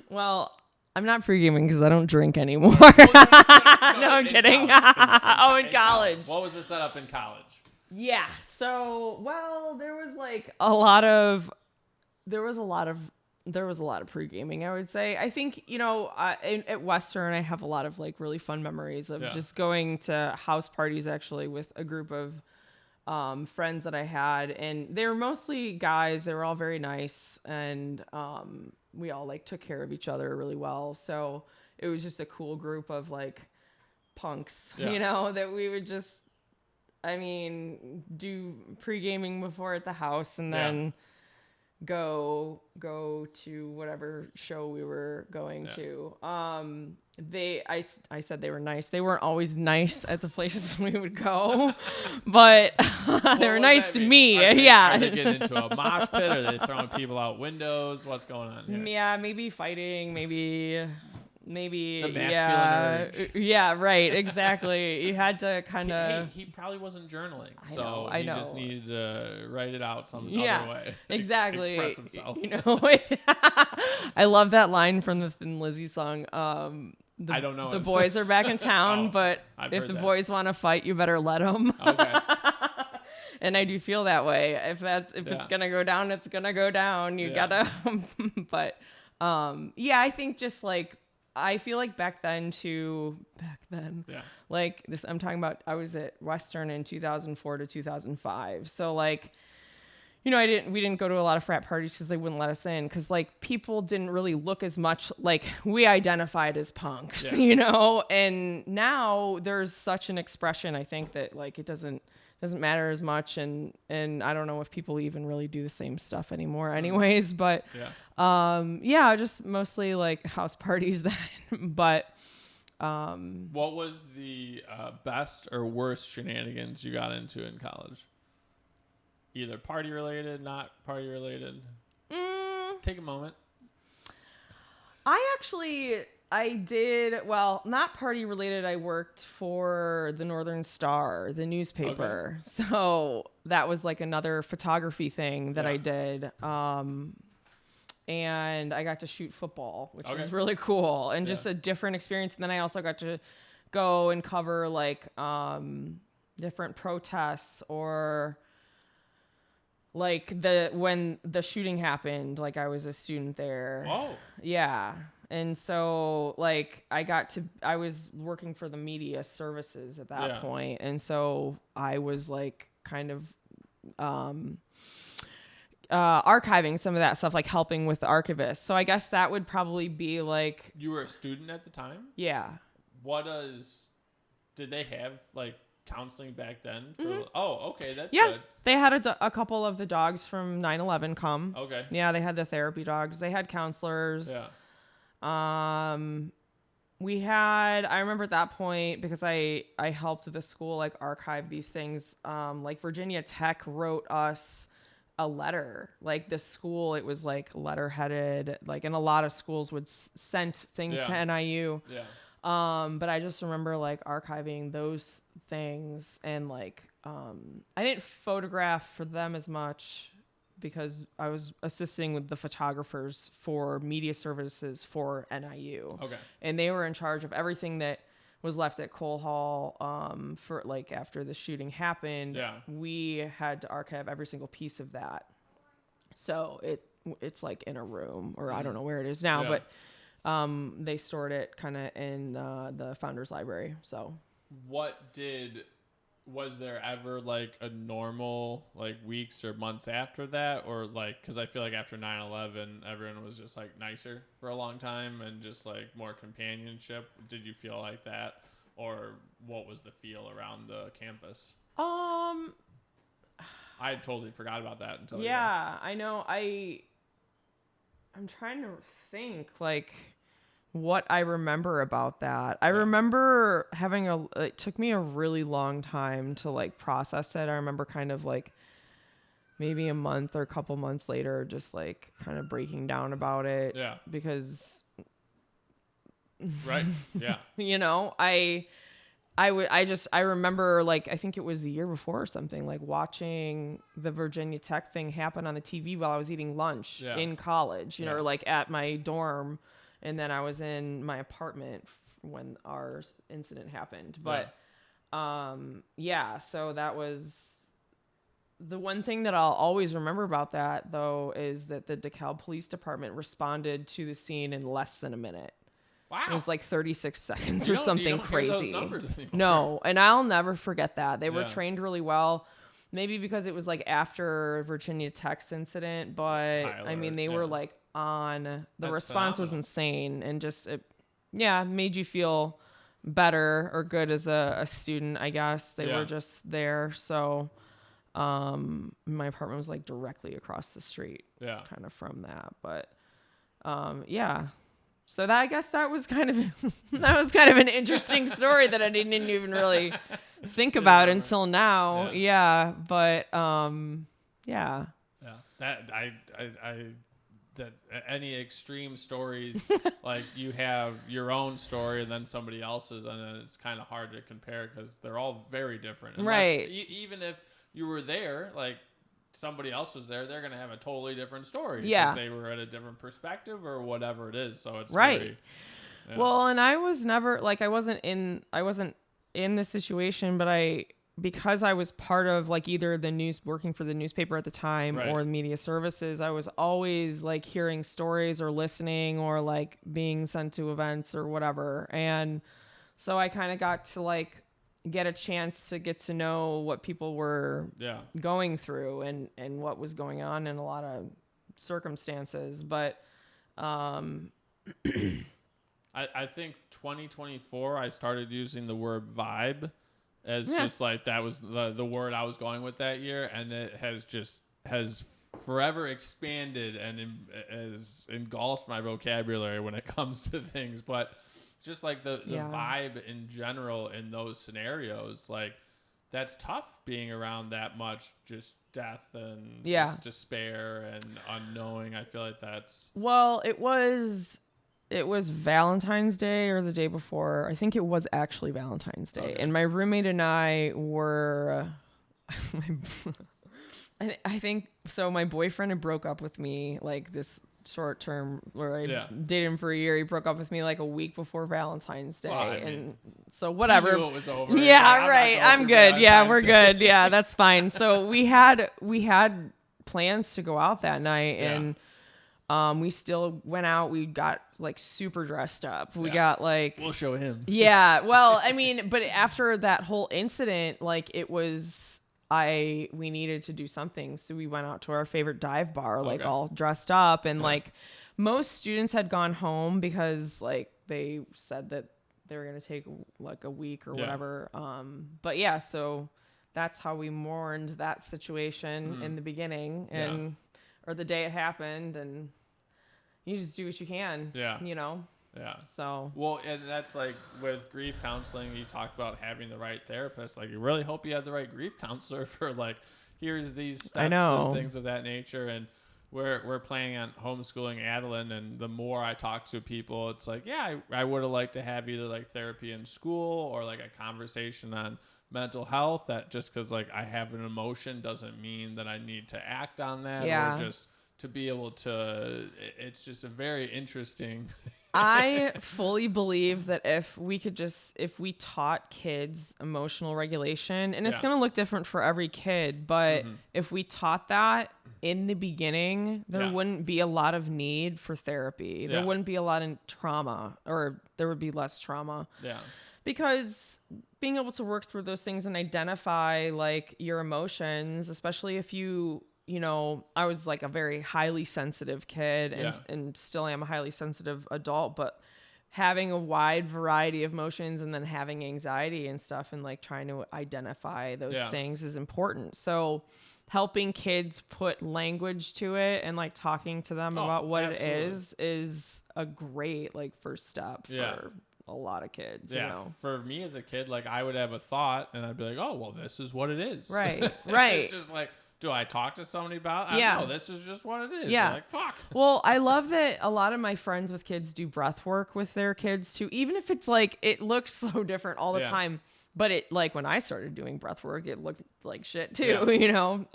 Well, I'm not pre-gaming because I don't drink anymore. No, I'm kidding. In college. What was the setup in college? Yeah. So, well, there was a lot of pre-gaming, I would say. I think, at Western, I have a lot of like really fun memories of just going to house parties actually with a group of friends that I had, and they were mostly guys. They were all very nice, and we all like took care of each other really well. So it was just a cool group of like punks, that we would just, do pre-gaming before at the house, and then go to whatever show we were going to. I said they were nice. They weren't always nice at the places we would go, but they were nice to me. Are they getting into a mosh pit? Are they throwing people out windows? What's going on here? Yeah, maybe fighting, maybe the masculine urge. Yeah, right, exactly. You had to kind of. He probably wasn't journaling, I know. He just needed to write it out some other way. Exactly. Express himself. I love that line from the Thin Lizzy song. I don't know. The boys are back in town, but if the boys want to fight, you better let them. Okay. And I do feel that way. If it's gonna go down, it's gonna go down. You gotta. But I think just like. I feel like back then, like this, I'm talking about, I was at Western in 2004 to 2005. So like, we didn't go to a lot of frat parties because they wouldn't let us in. Cause like people didn't really look as much like we identified as punks, and now there's such an expression. I think that like, it doesn't matter as much, and I don't know if people even really do the same stuff anymore anyways, but just mostly like house parties then. But what was the best or worst shenanigans you got into in college? Either party related, not party related? Take a moment. I did, well, not party related. I worked for the Northern Star, the newspaper. Okay. So that was like another photography thing that I did. And I got to shoot football, which was really cool and just a different experience. And then I also got to go and cover like different protests, or like when the shooting happened, like I was a student there. Oh. Yeah. And so like I was working for the media services at that point. And so I was like kind of archiving some of that stuff, like helping with the archivists. So I guess that would probably be like. You were a student at the time? Yeah. Did they have like counseling back then? Oh, okay. That's good. They had a couple of the dogs from 9/11 come. Okay. Yeah. They had the therapy dogs. They had counselors. Yeah. I remember at that point, because I helped the school like archive these things. Like Virginia Tech wrote us a letter, like the school, it was like letter headed, like, and a lot of schools would send things to NIU. Yeah. But I just remember like archiving those things, and like, I didn't photograph for them as much because I was assisting with the photographers for media services for NIU. Okay. And they were in charge of everything that was left at Cole Hall for like after the shooting happened. Yeah. We had to archive every single piece of that. So it's like in a room, or I don't know where it is now, but they stored it kind of in the Founders Library. So was there ever like a normal like weeks or months after that, or like, because I feel like after 9/11 everyone was just like nicer for a long time and just like more companionship? Did you feel like that, or what was the feel around the campus? I had totally forgot about that until I know I'm trying to think like what I remember about that. I remember it took me a really long time to like process it. I remember kind of like maybe a month or a couple months later, just like kind of breaking down about it. Yeah. Because right. Yeah. you know, I remember like, I think it was the year before or something, like watching the Virginia Tech thing happen on the TV while I was eating lunch in college, you know, or like at my dorm. And then I was in my apartment when our incident happened. But, so that was the one thing that I'll always remember about that, though, is that the DeKalb Police Department responded to the scene in less than a minute. Wow. It was like 36 seconds or something crazy. Hear those numbers anymore. No, and I'll never forget that. They were trained really well. Maybe because it was like after Virginia Tech's incident, but I mean, they were like on. The response was insane, and just it made you feel better or good as a student, I guess. They were just there. So my apartment was like directly across the street, kind of from that. But so that, I guess that was kind of an interesting story that I didn't even really think about until now. Yeah. But that that any extreme stories, like you have your own story and then somebody else's, and it's kind of hard to compare because they're all very different. Right. Even if you were there, like somebody else was there, they're going to have a totally different story. Yeah. They were at a different perspective or whatever it is. So it's right. Very, well, and I was never like, I wasn't in the situation, but because I was part of like either working for the newspaper at the time or the media services, I was always like hearing stories or listening or like being sent to events or whatever. And so I kind of got to like get a chance to get to know what people were going through and what was going on in a lot of circumstances. But I think 2024, I started using the word vibe as just like that was the word I was going with that year, and it has forever expanded and has engulfed my vocabulary when it comes to things. But just like the vibe in general in those scenarios, like that's tough being around that much just death and just despair and unknowing. I feel like that's it was Valentine's Day or the day before. I think it was actually Valentine's Day. Okay. And my roommate and I were, I think, so my boyfriend had broke up with me like this short term where I dated him for a year. He broke up with me like a week before Valentine's Day. Well, and so whatever. It was over. Yeah, right. I'm good. Yeah, we're good. Yeah, that's fine. So we had plans to go out that night and we still went out. We got like super dressed up. We got like, we'll show him. Yeah. Well, I mean, but after that whole incident, like it was, we needed to do something. So we went out to our favorite dive bar, like all dressed up. And like most students had gone home because like they said that they were going to take like a week or whatever. But so that's how we mourned that situation in the beginning or the day it happened. And you just do what you can, you know? Yeah. So. Well, and that's like with grief counseling, you talk about having the right therapist. Like you really hope you have the right grief counselor for like, here's these steps and things of that nature. And we're planning on homeschooling Adeline. And the more I talk to people, it's like, I would have liked to have either like therapy in school or like a conversation on mental health, that just because like I have an emotion doesn't mean that I need to act on that or just to be able to, it's just a very interesting. I fully believe that if we taught kids emotional regulation, and it's going to look different for every kid, but if we taught that in the beginning, there wouldn't be a lot of need for therapy. There wouldn't be a lot of trauma, or there would be less trauma. Yeah. Because being able to work through those things and identify like your emotions, especially if you know, I was like a very highly sensitive kid and still am a highly sensitive adult, but having a wide variety of motions and then having anxiety and stuff and like trying to identify those things is important. So helping kids put language to it and like talking to them about what it is a great like first step for a lot of kids. You know? For me as a kid, like I would have a thought and I'd be like, oh, well, this is what it is. Right. It's just like, do I talk to somebody about it? No, this is just what it is. Yeah. Like, fuck. Well, I love that a lot of my friends with kids do breath work with their kids too, even if it's like, it looks so different all the time. But it, like when I started doing breath work, it looked like shit too, you know?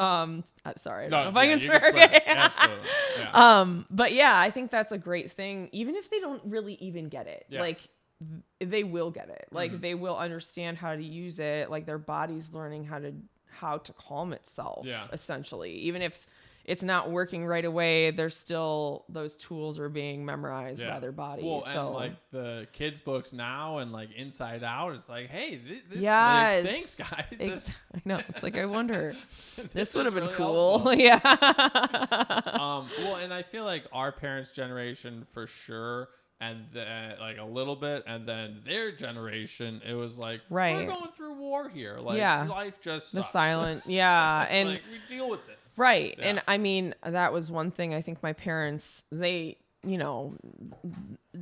Sorry, I don't know if I can swear. Absolutely. Yeah. But yeah, I think that's a great thing. Even if they don't really even get it, like they will get it. Like they will understand how to use it. Like their body's learning how to calm itself, essentially. Even if it's not working right away, there's still those tools are being memorized by their body. Well, so and like the kids books now and like Inside Out, it's like, hey, yes, like, thanks guys. I know. It's like, I wonder, this would have been really cool. Helpful. Yeah. Well, and I feel like our parents' generation for sure, and then like a little bit, and then their generation, it was like, we're going through war here. Like life just sucks. The silent, and like we deal with it. Right. Yeah. And I mean, that was one thing I think my parents, they, you know,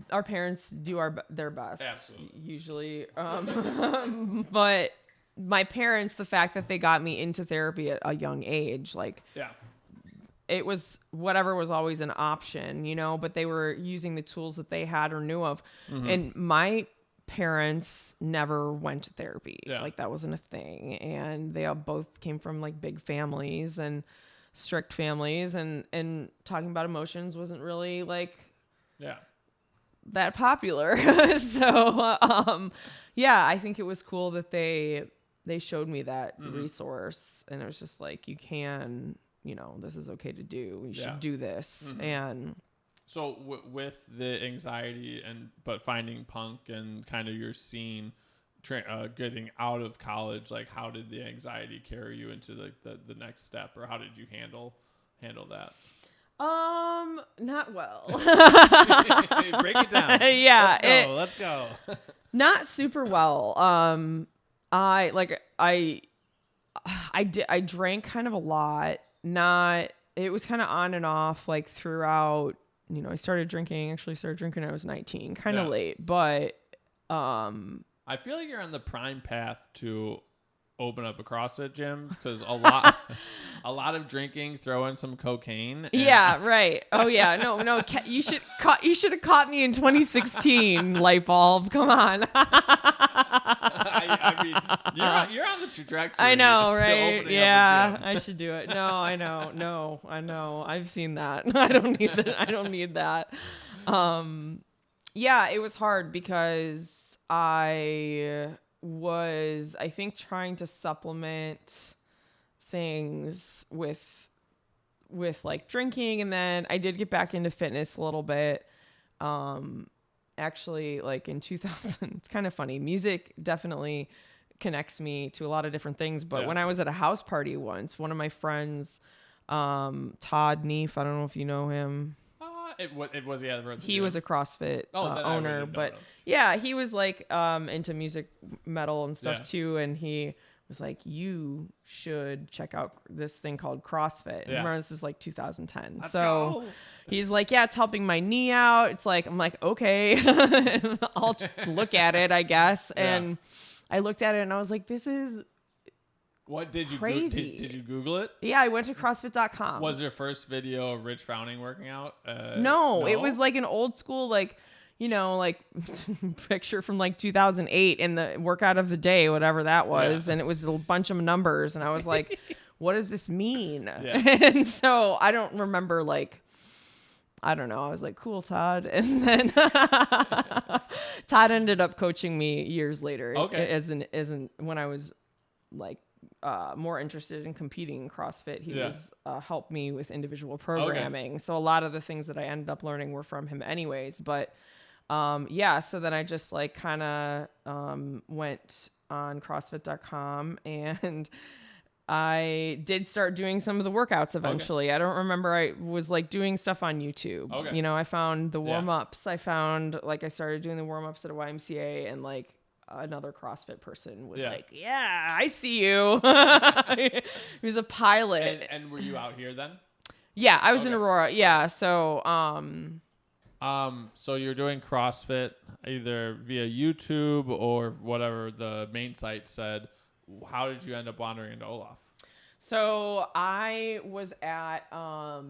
our parents do their best. Absolutely. Usually. But my parents, the fact that they got me into therapy at a young age, like, it was whatever was always an option, you know, but they were using the tools that they had or knew of. And my parents never went to therapy. Like that wasn't a thing. And they all both came from like big families and strict families, and talking about emotions wasn't really like that popular. So I think it was cool that they showed me that resource, and it was just like, you can, you know, this is okay to do. You should do this. And so with the anxiety but finding punk and kind of your scene, getting out of college, like how did the anxiety carry you into the next step, or how did you handle that? Not well. Break it down. Let's go. Not super well. I drank kind of a lot. It was kind of on and off, like throughout, you know, I started drinking when I was 19, kind of late, but, I feel like you're on the prime path to open up a CrossFit gym, because a lot of drinking, throw in some cocaine. Right. Oh yeah. No. You should have caught me in 2016. Lightbulb. Come on. I mean, you're on the trajectory. I know, right? Yeah, I should do it. No, I know. No, I know. I've seen that. I don't need that. I don't need that. Yeah, it was hard because I was, I think, trying to supplement things with like drinking, and then I did get back into fitness a little bit. Actually, like in 2000, it's kind of funny. Music definitely connects me to a lot of different things. But when I was at a house party once, one of my friends, Todd Neef, I don't know if you know him. He was a CrossFit owner, but he was like into music, metal and stuff too. And he was like, you should check out this thing called CrossFit. Remember, this is like 2010. Let's go. He's like, it's helping my knee out. It's like, I'm like, okay, I'll look at it, I guess. And I looked at it and I was like, this is what did you crazy. Did you Google it? Yeah, I went to CrossFit.com. Was your first video of Rich frowning working out? No, it was like an old school, like, you know, like picture from like 2008 and the workout of the day, whatever that was. And it was a bunch of numbers. And I was like, what does this mean? And so I don't remember, like, I don't know. I was like, cool, Todd. And then Todd ended up coaching me years later. As when I was like, more interested in competing in CrossFit. He was helped me with individual programming. So a lot of the things that I ended up learning were from him anyways. But so then I just like kind of went on CrossFit.com and I did start doing some of the workouts eventually. Okay. I don't remember. I was like doing stuff on YouTube. Okay. You know, I found the warm-ups. I started doing the warm-ups at a YMCA, and like another CrossFit person was like, yeah, I see you. He was a pilot. And were you out here then? Yeah, I was in Aurora. Yeah. So, so you're doing CrossFit either via YouTube or whatever the main site said. How did you end up wandering into Olaf? So I was at a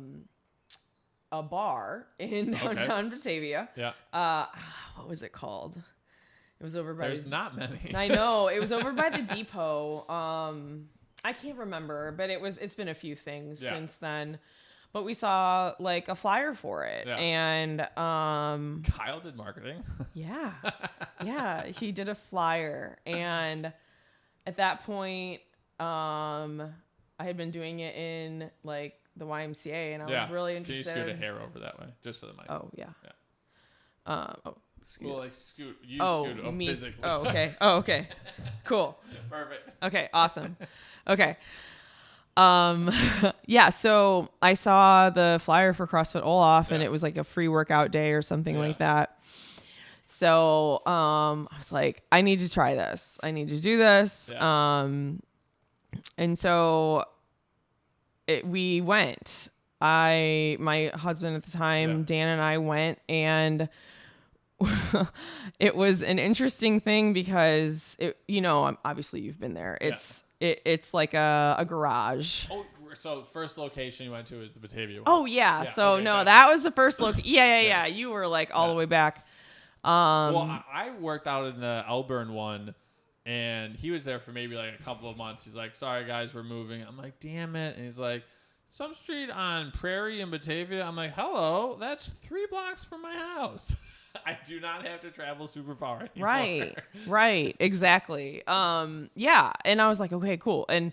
bar in downtown Batavia. Yeah. What was it called? It was over by. There's not many. I know. It was over by the depot. I can't remember, but it's been a few things since then. But we saw like a flyer for it, and Kyle did marketing. Yeah, he did a flyer, and at that point, I had been doing it in like the YMCA, and I was really interested. Can you scoot a hair over that way, just for the mic? Oh yeah. Scoot. Well, like scoot. You scoot. Me. Physically. Oh, okay. Oh, okay. Cool. Perfect. Okay. Awesome. Okay. Yeah. So I saw the flyer for CrossFit Olaf, and it was like a free workout day or something like that. So I was like, I need to try this. I need to do this. Yeah. And so we went. My husband at the time, Dan, and I went, and it was an interesting thing because obviously you've been there. It's like a garage. Oh, so first location you went to is the Batavia one. Oh yeah. So that was the first location. Yeah. You were like all the way back. Well, I worked out in the Elburn one, and he was there for maybe like a couple of months. He's like, sorry guys, we're moving. I'm like, damn it. And he's like, some street on Prairie in Batavia. I'm like, hello, that's 3 blocks from my house. I do not have to travel super far anymore. Right. Exactly. Yeah. And I was like, okay, cool. And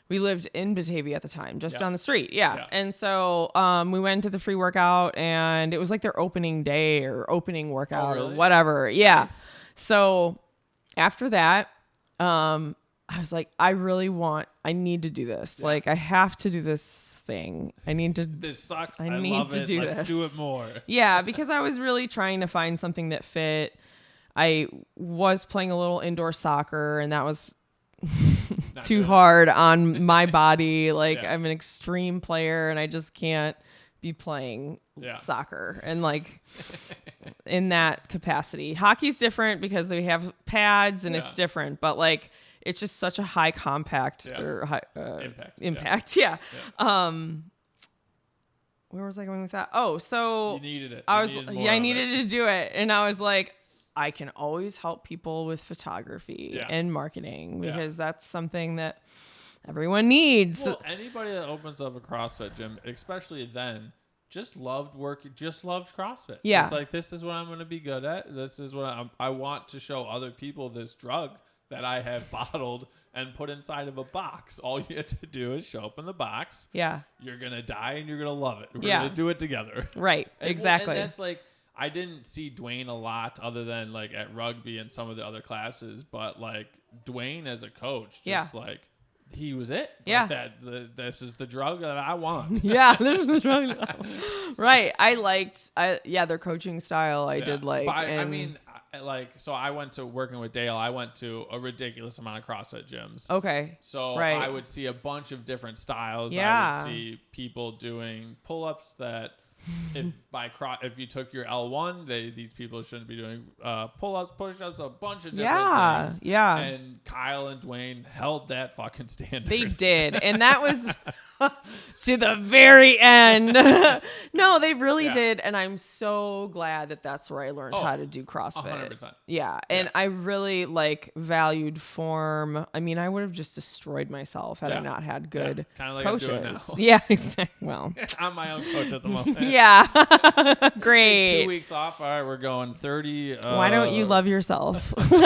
we lived in Batavia at the time, just down the street. Yeah. And so we went to the free workout, and it was like their opening day or opening workout or whatever. Yeah. Nice. So after that, I was like, I need to do this. Yeah. Like, I have to do this thing. This sucks. I need to do this. Let's do it more. Yeah, because I was really trying to find something that fit. I was playing a little indoor soccer, and that was too hard on my body. Like, I'm an extreme player, and I just can't be playing soccer and like in that capacity. Hockey's different because they have pads and it's different, but like it's just such a high compact or high impact. Yeah. Where was I going with that? Oh, so you needed it. I needed to do it, and I was like, I can always help people with photography and marketing because that's something that everyone needs. Well, anybody that opens up a CrossFit gym, especially then, just loved CrossFit. Yeah. It's like, this is what I'm going to be good at. This is what I want to show other people, this drug that I have bottled and put inside of a box. All you have to do is show up in the box. Yeah. You're going to die and you're going to love it. We're going to do it together. Right. Exactly. And that's like, I didn't see Dwayne a lot other than like at rugby and some of the other classes, but like Dwayne as a coach, just like, he was it. Yeah. Like this is the drug that I want. Yeah, this is the drug. Right. I liked, their coaching style. I did like. But I mean, so I went to working with Dale. I went to a ridiculous amount of CrossFit gyms. Okay. So I would see a bunch of different styles. Yeah. I would see people doing pull-ups that if you took your L1, these people shouldn't be doing pull-ups, push-ups, a bunch of different things. Yeah. And Kyle and Dwayne held that fucking standard. They did. And that was to the very end. No, they really did. And I'm so glad that that's where I learned how to do CrossFit. 100%. Yeah. And I really valued form. I mean, I would have just destroyed myself had I not had good kind of like coaches. I'm doing now. Yeah, exactly. Well, I'm my own coach at the moment. Yeah. Great. Take 2 weeks off. All right, we're going 30. Why don't you love yourself? We're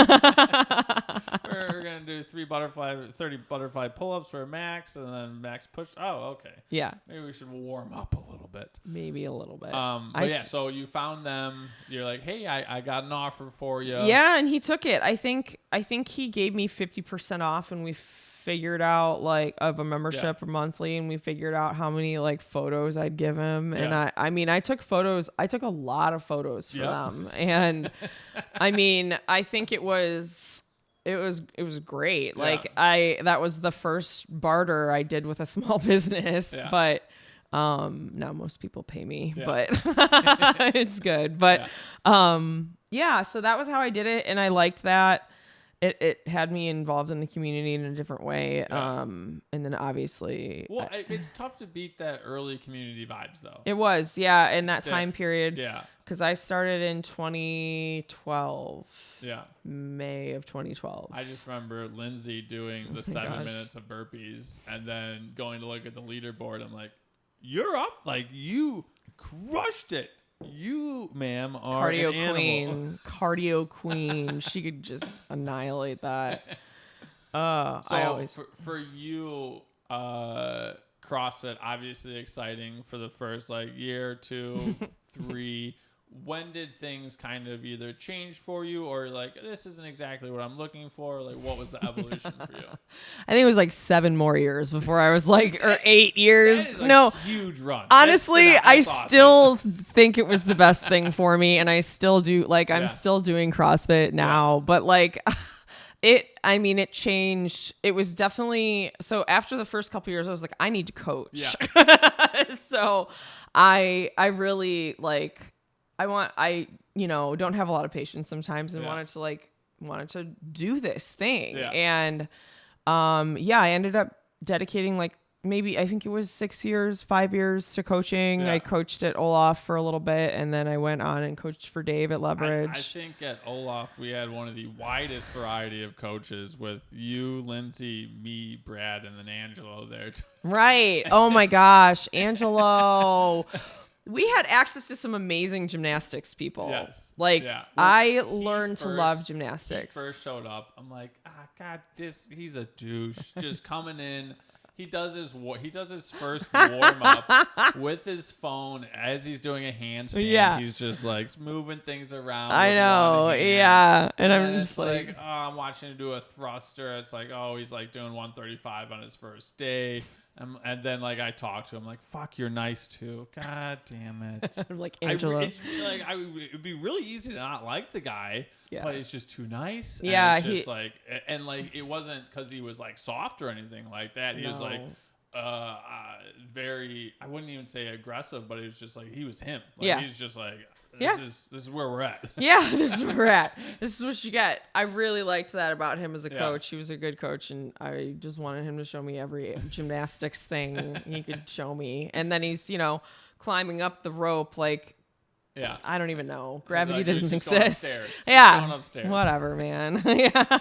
going to do 30 butterfly pull-ups for max, and then max push. Oh, okay. Yeah. Maybe we should warm up a little bit. Maybe a little bit. So you found them. You're like, hey, I got an offer for you. Yeah, and he took it. I think he gave me 50% off when we figured out like of a membership or monthly, and we figured out how many like photos I'd give him. And I mean, I took a lot of photos for them. And I mean, I think it was great. Like that was the first barter I did with a small business, but now most people pay me, but it's good. But so that was how I did it, and I liked that. It had me involved in the community in a different way. And then obviously, it's tough to beat that early community vibes though. It was, in that time period. Yeah. Cause I started in 2012. Yeah. May of 2012. I just remember Lindsay doing the 7 minutes of burpees and then going to look at the leaderboard. I'm like, you're up. Like you crushed it. You, ma'am, are an animal. Cardio queen. She could just annihilate that. For you, CrossFit obviously exciting for the first like year, 2, 3. When did things kind of either change for you or like this isn't exactly what I'm looking for? Like what was the evolution for you? I think it was like 7 more years before I was like, or 8 years. That is a huge run. Honestly, that's I awesome. still think it was the best thing for me, and I still do. Like I'm still doing CrossFit now, but like it changed. It was definitely so after the first couple years, I was like, I need to coach. Yeah. So I really like. I don't have a lot of patience sometimes and wanted to do this thing. Yeah. And, I ended up dedicating like maybe, I think it was 5 years to coaching. Yeah. I coached at Olaf for a little bit, and then I went on and coached for Dave at Leverage. I think at Olaf, we had one of the widest variety of coaches with you, Lindsay, me, Brad, and then Angelo there. Right. Oh my gosh. Angelo. We had access to some amazing gymnastics people. Yes. Like I learned to love gymnastics. He first showed up. I'm like, God, he's a douche. Just coming in. He does his first warm up with his phone as he's doing a handstand. Yeah. He's just like moving things around. I know. Yeah. And I'm just like, oh, I'm watching him do a thruster. It's like, oh, he's like doing 135 on his first day. And then like I talk to him like, fuck, you're nice too. God damn it. I'm like, Angela. It's like it would be really easy to not like the guy, but it's just too nice. Yeah. And it's just like, and like it wasn't because he was like soft or anything like that. He was like very, I wouldn't even say aggressive, but it was just like he was him. Like, he's just like, this is where we're at. Yeah, this is where we're at. This is what you get. I really liked that about him as a coach. He was a good coach, and I just wanted him to show me every gymnastics thing he could show me. And then he's, climbing up the rope like, I don't even know. Gravity doesn't exist. Yeah, going upstairs. Whatever, man.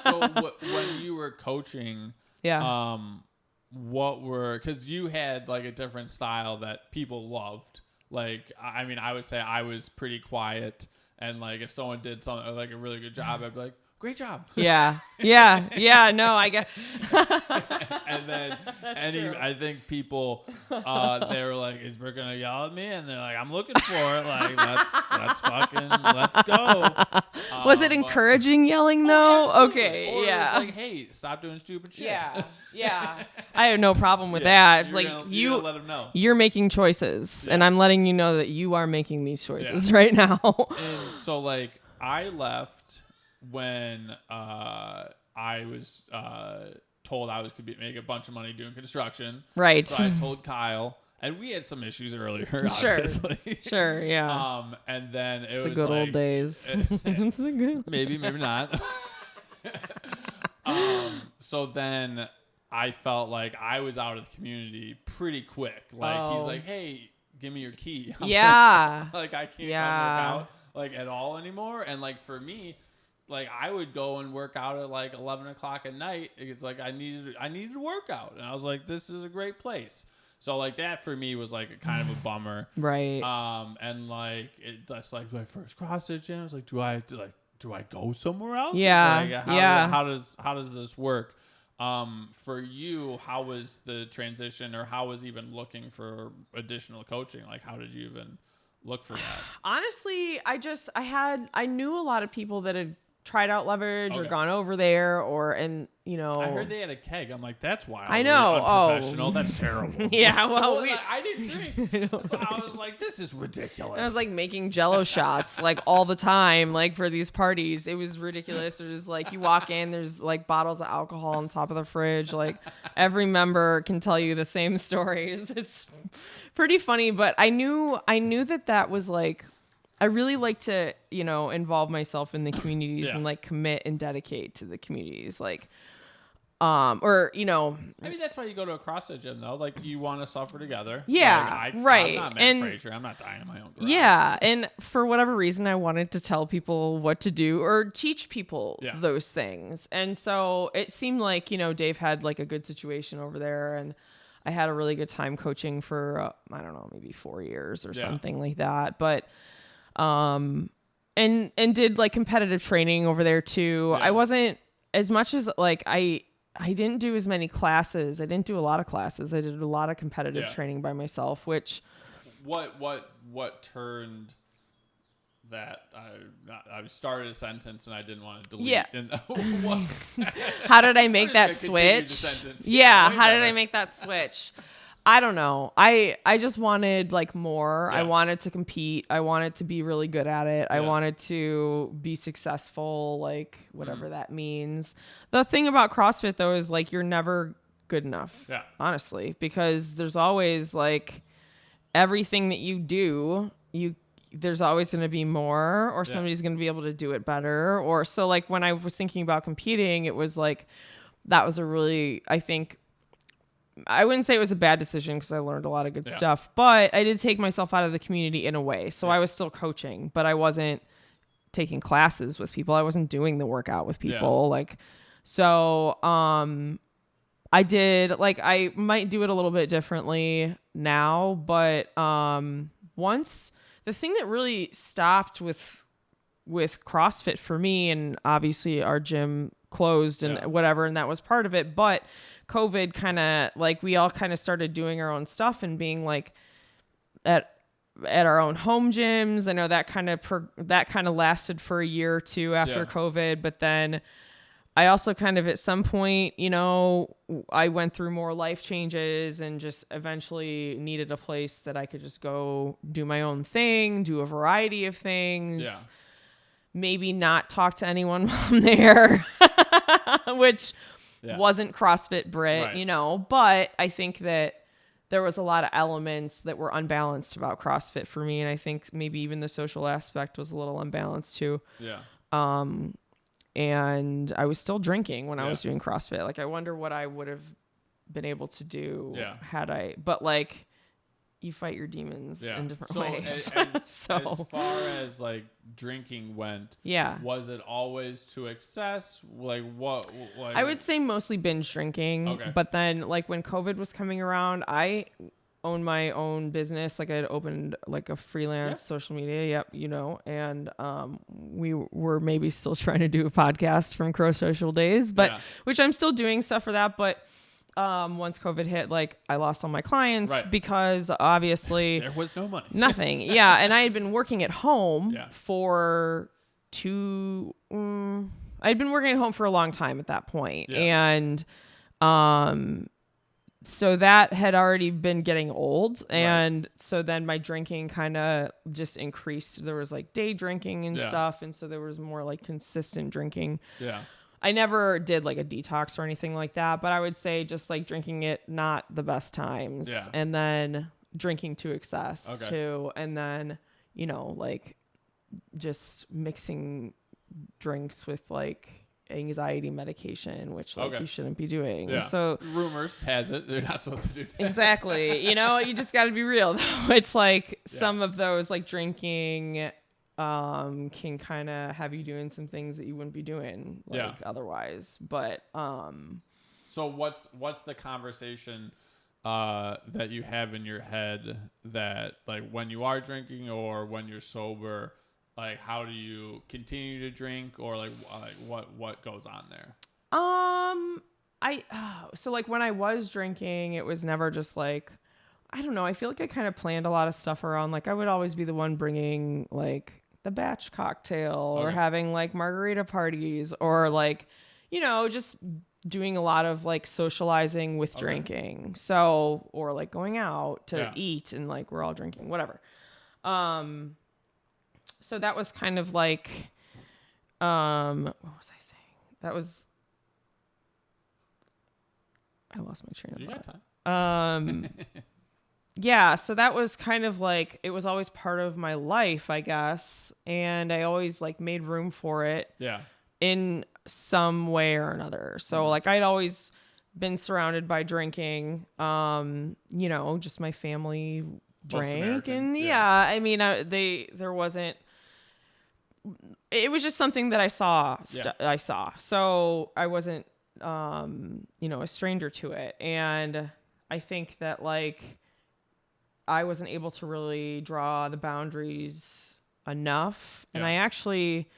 So when you were coaching, what were, because you had like a different style that people loved. Like, I mean, I would say I was pretty quiet, and like if someone did something like a really good job, I'd be like, great job. Yeah. No, I get. And then I think people, they were like, is Britt gonna yell at me? And they're like, I'm looking for it. Like, let's go. Was it encouraging yelling though? Okay, or it was like, hey, stop doing stupid shit. Yeah. I have no problem with that. It's like you're let them know. You're making choices, and I'm letting you know that you are making these choices right now. And so like I left when I was told I was could make a bunch of money doing construction. Right. So I told Kyle, and we had some issues earlier. Obviously. Sure. Yeah. And then it's the good old days. It's the good. Maybe not. So then I felt like I was out of the community pretty quick. Like he's like, hey, give me your key. I'm like I can't come work out like at all anymore. And like for me, like I would go and work out at like 11 o'clock at night. It's like I needed to work out, and I was like, this is a great place. So like that for me was like a kind of a bummer, right? And like that's like my first CrossFit gym. I was like, do I go somewhere else? Yeah, like, how does this work? For you, how was the transition, or how was even looking for additional coaching? Like, how did you even look for that? Honestly, I knew a lot of people that had tried out leverage or gone over there I heard they had a keg. I'm like, that's wild. I know. Unprofessional. That's terrible. Yeah, well, I didn't drink. So I was like, this is ridiculous. I was like making Jello shots like all the time, like for these parties. It was ridiculous. There's like you walk in, there's like bottles of alcohol on top of the fridge. Like every member can tell you the same stories. It's pretty funny, but I knew that was like I really like to, involve myself in the communities and like commit and dedicate to the communities. Like I mean, that's why you go to a CrossFit gym, though. Like, you want to suffer together. Yeah, right. I'm not Matt Frazier. I'm not dying in my own garage. Yeah, and for whatever reason, I wanted to tell people what to do or teach people those things. And so it seemed like, Dave had like a good situation over there, and I had a really good time coaching for, I don't know, maybe 4 years or something like that. But, and did like competitive training over there too. I wasn't as much as like, I didn't do as many classes. I didn't do a lot of classes. I did a lot of competitive training by myself, which what turned that I started a sentence and I didn't want to delete. Yeah. How did I make that switch? Yeah. How did I make that switch? I don't know. I just wanted like more. I wanted to compete. I wanted to be really good at it. I wanted to be successful, like whatever that means. The thing about CrossFit though is like you're never good enough. Yeah. Honestly, because there's always like everything that you do, there's always going to be more, or somebody's going to be able to do it better. Or so like when I was thinking about competing, it was like that was a really, I wouldn't say it was a bad decision because I learned a lot of good stuff, but I did take myself out of the community in a way. So I was still coaching, but I wasn't taking classes with people. I wasn't doing the workout with people. So I did like, I might do it a little bit differently now, but once the thing that really stopped with CrossFit for me, and obviously our gym closed and whatever, and that was part of it, but COVID kind of like we all kind of started doing our own stuff and being like at our own home gyms. I know that kind of lasted for a year or two after COVID, but then I also kind of at some point, I went through more life changes and just eventually needed a place that I could just go do my own thing, do a variety of things, maybe not talk to anyone while I'm there, which wasn't CrossFit Britt, but I think that there was a lot of elements that were unbalanced about CrossFit for me. And I think maybe even the social aspect was a little unbalanced too. Yeah. And I was still drinking when I was doing CrossFit. Like, I wonder what I would have been able to do had I, but like, you fight your demons in different ways. As far as like drinking went, was it always to excess? Like what? Like, I would say mostly binge drinking. But then like when COVID was coming around, I owned my own business. Like I had opened like a freelance social media. And we were maybe still trying to do a podcast from Crowe Social Days, but which I'm still doing stuff for that. But once COVID hit, like I lost all my clients because obviously there was no money, nothing. And I had been working at home for I'd been working at home for a long time at that point. And, so that had already been getting old. And so then my drinking kind of just increased. There was like day drinking and stuff. And so there was more like consistent drinking. Yeah. I never did like a detox or anything like that, but I would say just like drinking it not the best times and then drinking to excess too. And then, like just mixing drinks with like anxiety medication, which like you shouldn't be doing. Yeah. So rumors has it they're not supposed to do that. Exactly. You just got to be real though. It's like some of those like drinking can kind of have you doing some things that you wouldn't be doing like otherwise. But so what's the conversation that you have in your head that like when you are drinking or when you're sober, like how do you continue to drink or like what goes on there? So like when I was drinking, it was never just like, I don't know. I feel like I kind of planned a lot of stuff around, like I would always be the one bringing like the batch cocktail or having like margarita parties or like, you know, just doing a lot of like socializing with drinking. So, or like going out to eat and like we're all drinking, whatever. So that was kind of like, what was I saying? That was, I lost my train of thought. You got time. Yeah, so that was kind of like, it was always part of my life, I guess. And I always like made room for it in some way or another. So like I'd always been surrounded by drinking, you know, just my family drank. And I mean, there wasn't, it was just something that I saw. So I wasn't, you know, a stranger to it. And I think that like I wasn't able to really draw the boundaries enough. And I actually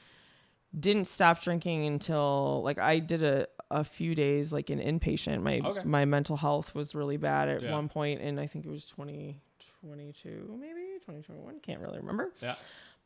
didn't stop drinking until like I did a few days like an inpatient. My mental health was really bad at one point, and I think it was 2022, maybe 2021. Can't really remember. Yeah.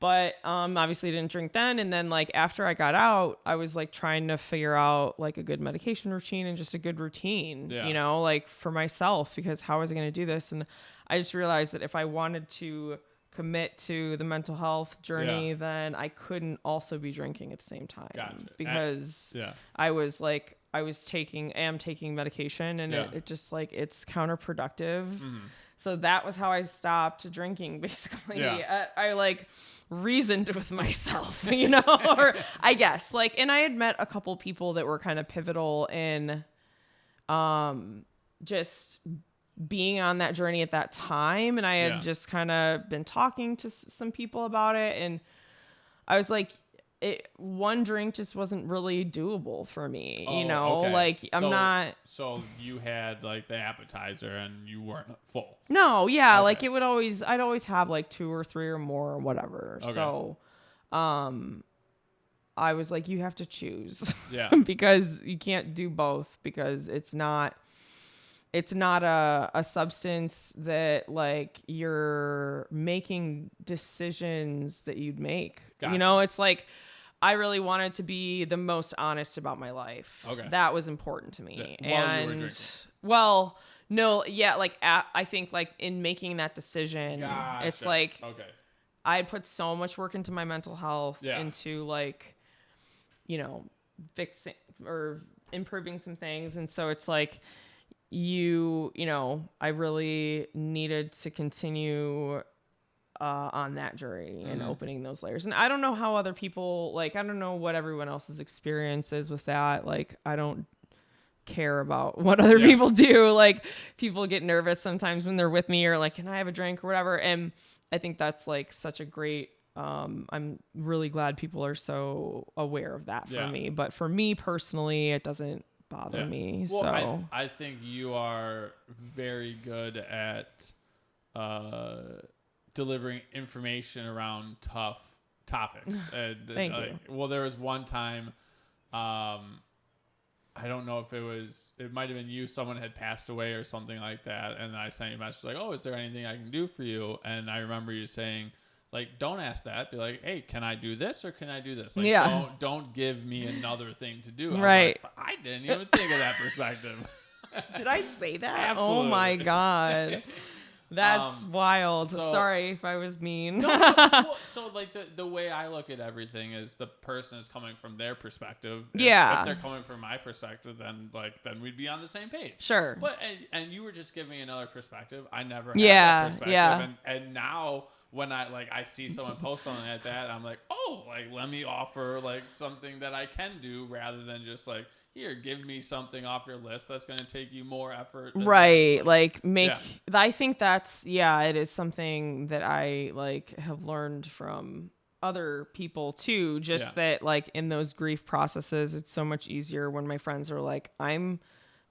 But obviously didn't drink then. And then like after I got out, I was like trying to figure out like a good medication routine and just a good routine, you know, like for myself, because how was I going to do this? And I just realized that if I wanted to commit to the mental health journey, then I couldn't also be drinking at the same time. Gotcha. Because I was taking medication, and it just like, it's counterproductive. Mm-hmm. So that was how I stopped drinking, basically. Yeah. I like reasoned with myself, you know, or I guess like, and I had met a couple people that were kind of pivotal in just being on that journey at that time. And I had just kind of been talking to some people about it. And I was like, one drink just wasn't really doable for me, you know, like So you had like the appetizer and you weren't full. No. Yeah. Like I'd always have like 2 or 3 or more or whatever. Okay. So, I was like, you have to choose because you can't do both, because it's not a substance that like you're making decisions that you'd make. Gotcha. You know, it's like I really wanted to be the most honest about my life. Okay. That was important to me. Yeah. While you were drinking. Well, no, yeah, like I think like in making that decision, it's like I had put so much work into my mental health, into like, you know, fixing or improving some things. And so it's like, you know, I really needed to continue on that journey and opening those layers. And I don't know how other people, like, I don't know what everyone else's experience is with that. Like, I don't care about what other people do. Like, people get nervous sometimes when they're with me, or like, can I have a drink or whatever? And I think that's like such a great, I'm really glad people are so aware of that for me. But for me personally, it doesn't bother me. Well, so I think you are very good at delivering information around tough topics. Thank you. Well, there was one time, I don't know if it might have been you, someone had passed away or something like that, and I sent you a message like, oh, is there anything I can do for you? And I remember you saying, like, don't ask that. Be like, hey, can I do this or can I do this? Like, don't give me another thing to do. Right. I didn't even think of that perspective. Did I say that? Absolutely. Oh my God. That's wild. Sorry if I was mean. So like the way I look at everything is the person is coming from their perspective. If they're coming from my perspective, then we'd be on the same page. Sure. But and you were just giving me another perspective. I never had that perspective. Yeah. And now when I see someone post something like that, I'm like, oh, like let me offer like something that I can do, rather than just like, here, give me something off your list that's going to take you more effort. Right. I think that's, it is something that I like have learned from other people too. Just that like in those grief processes, it's so much easier when my friends are like, I'm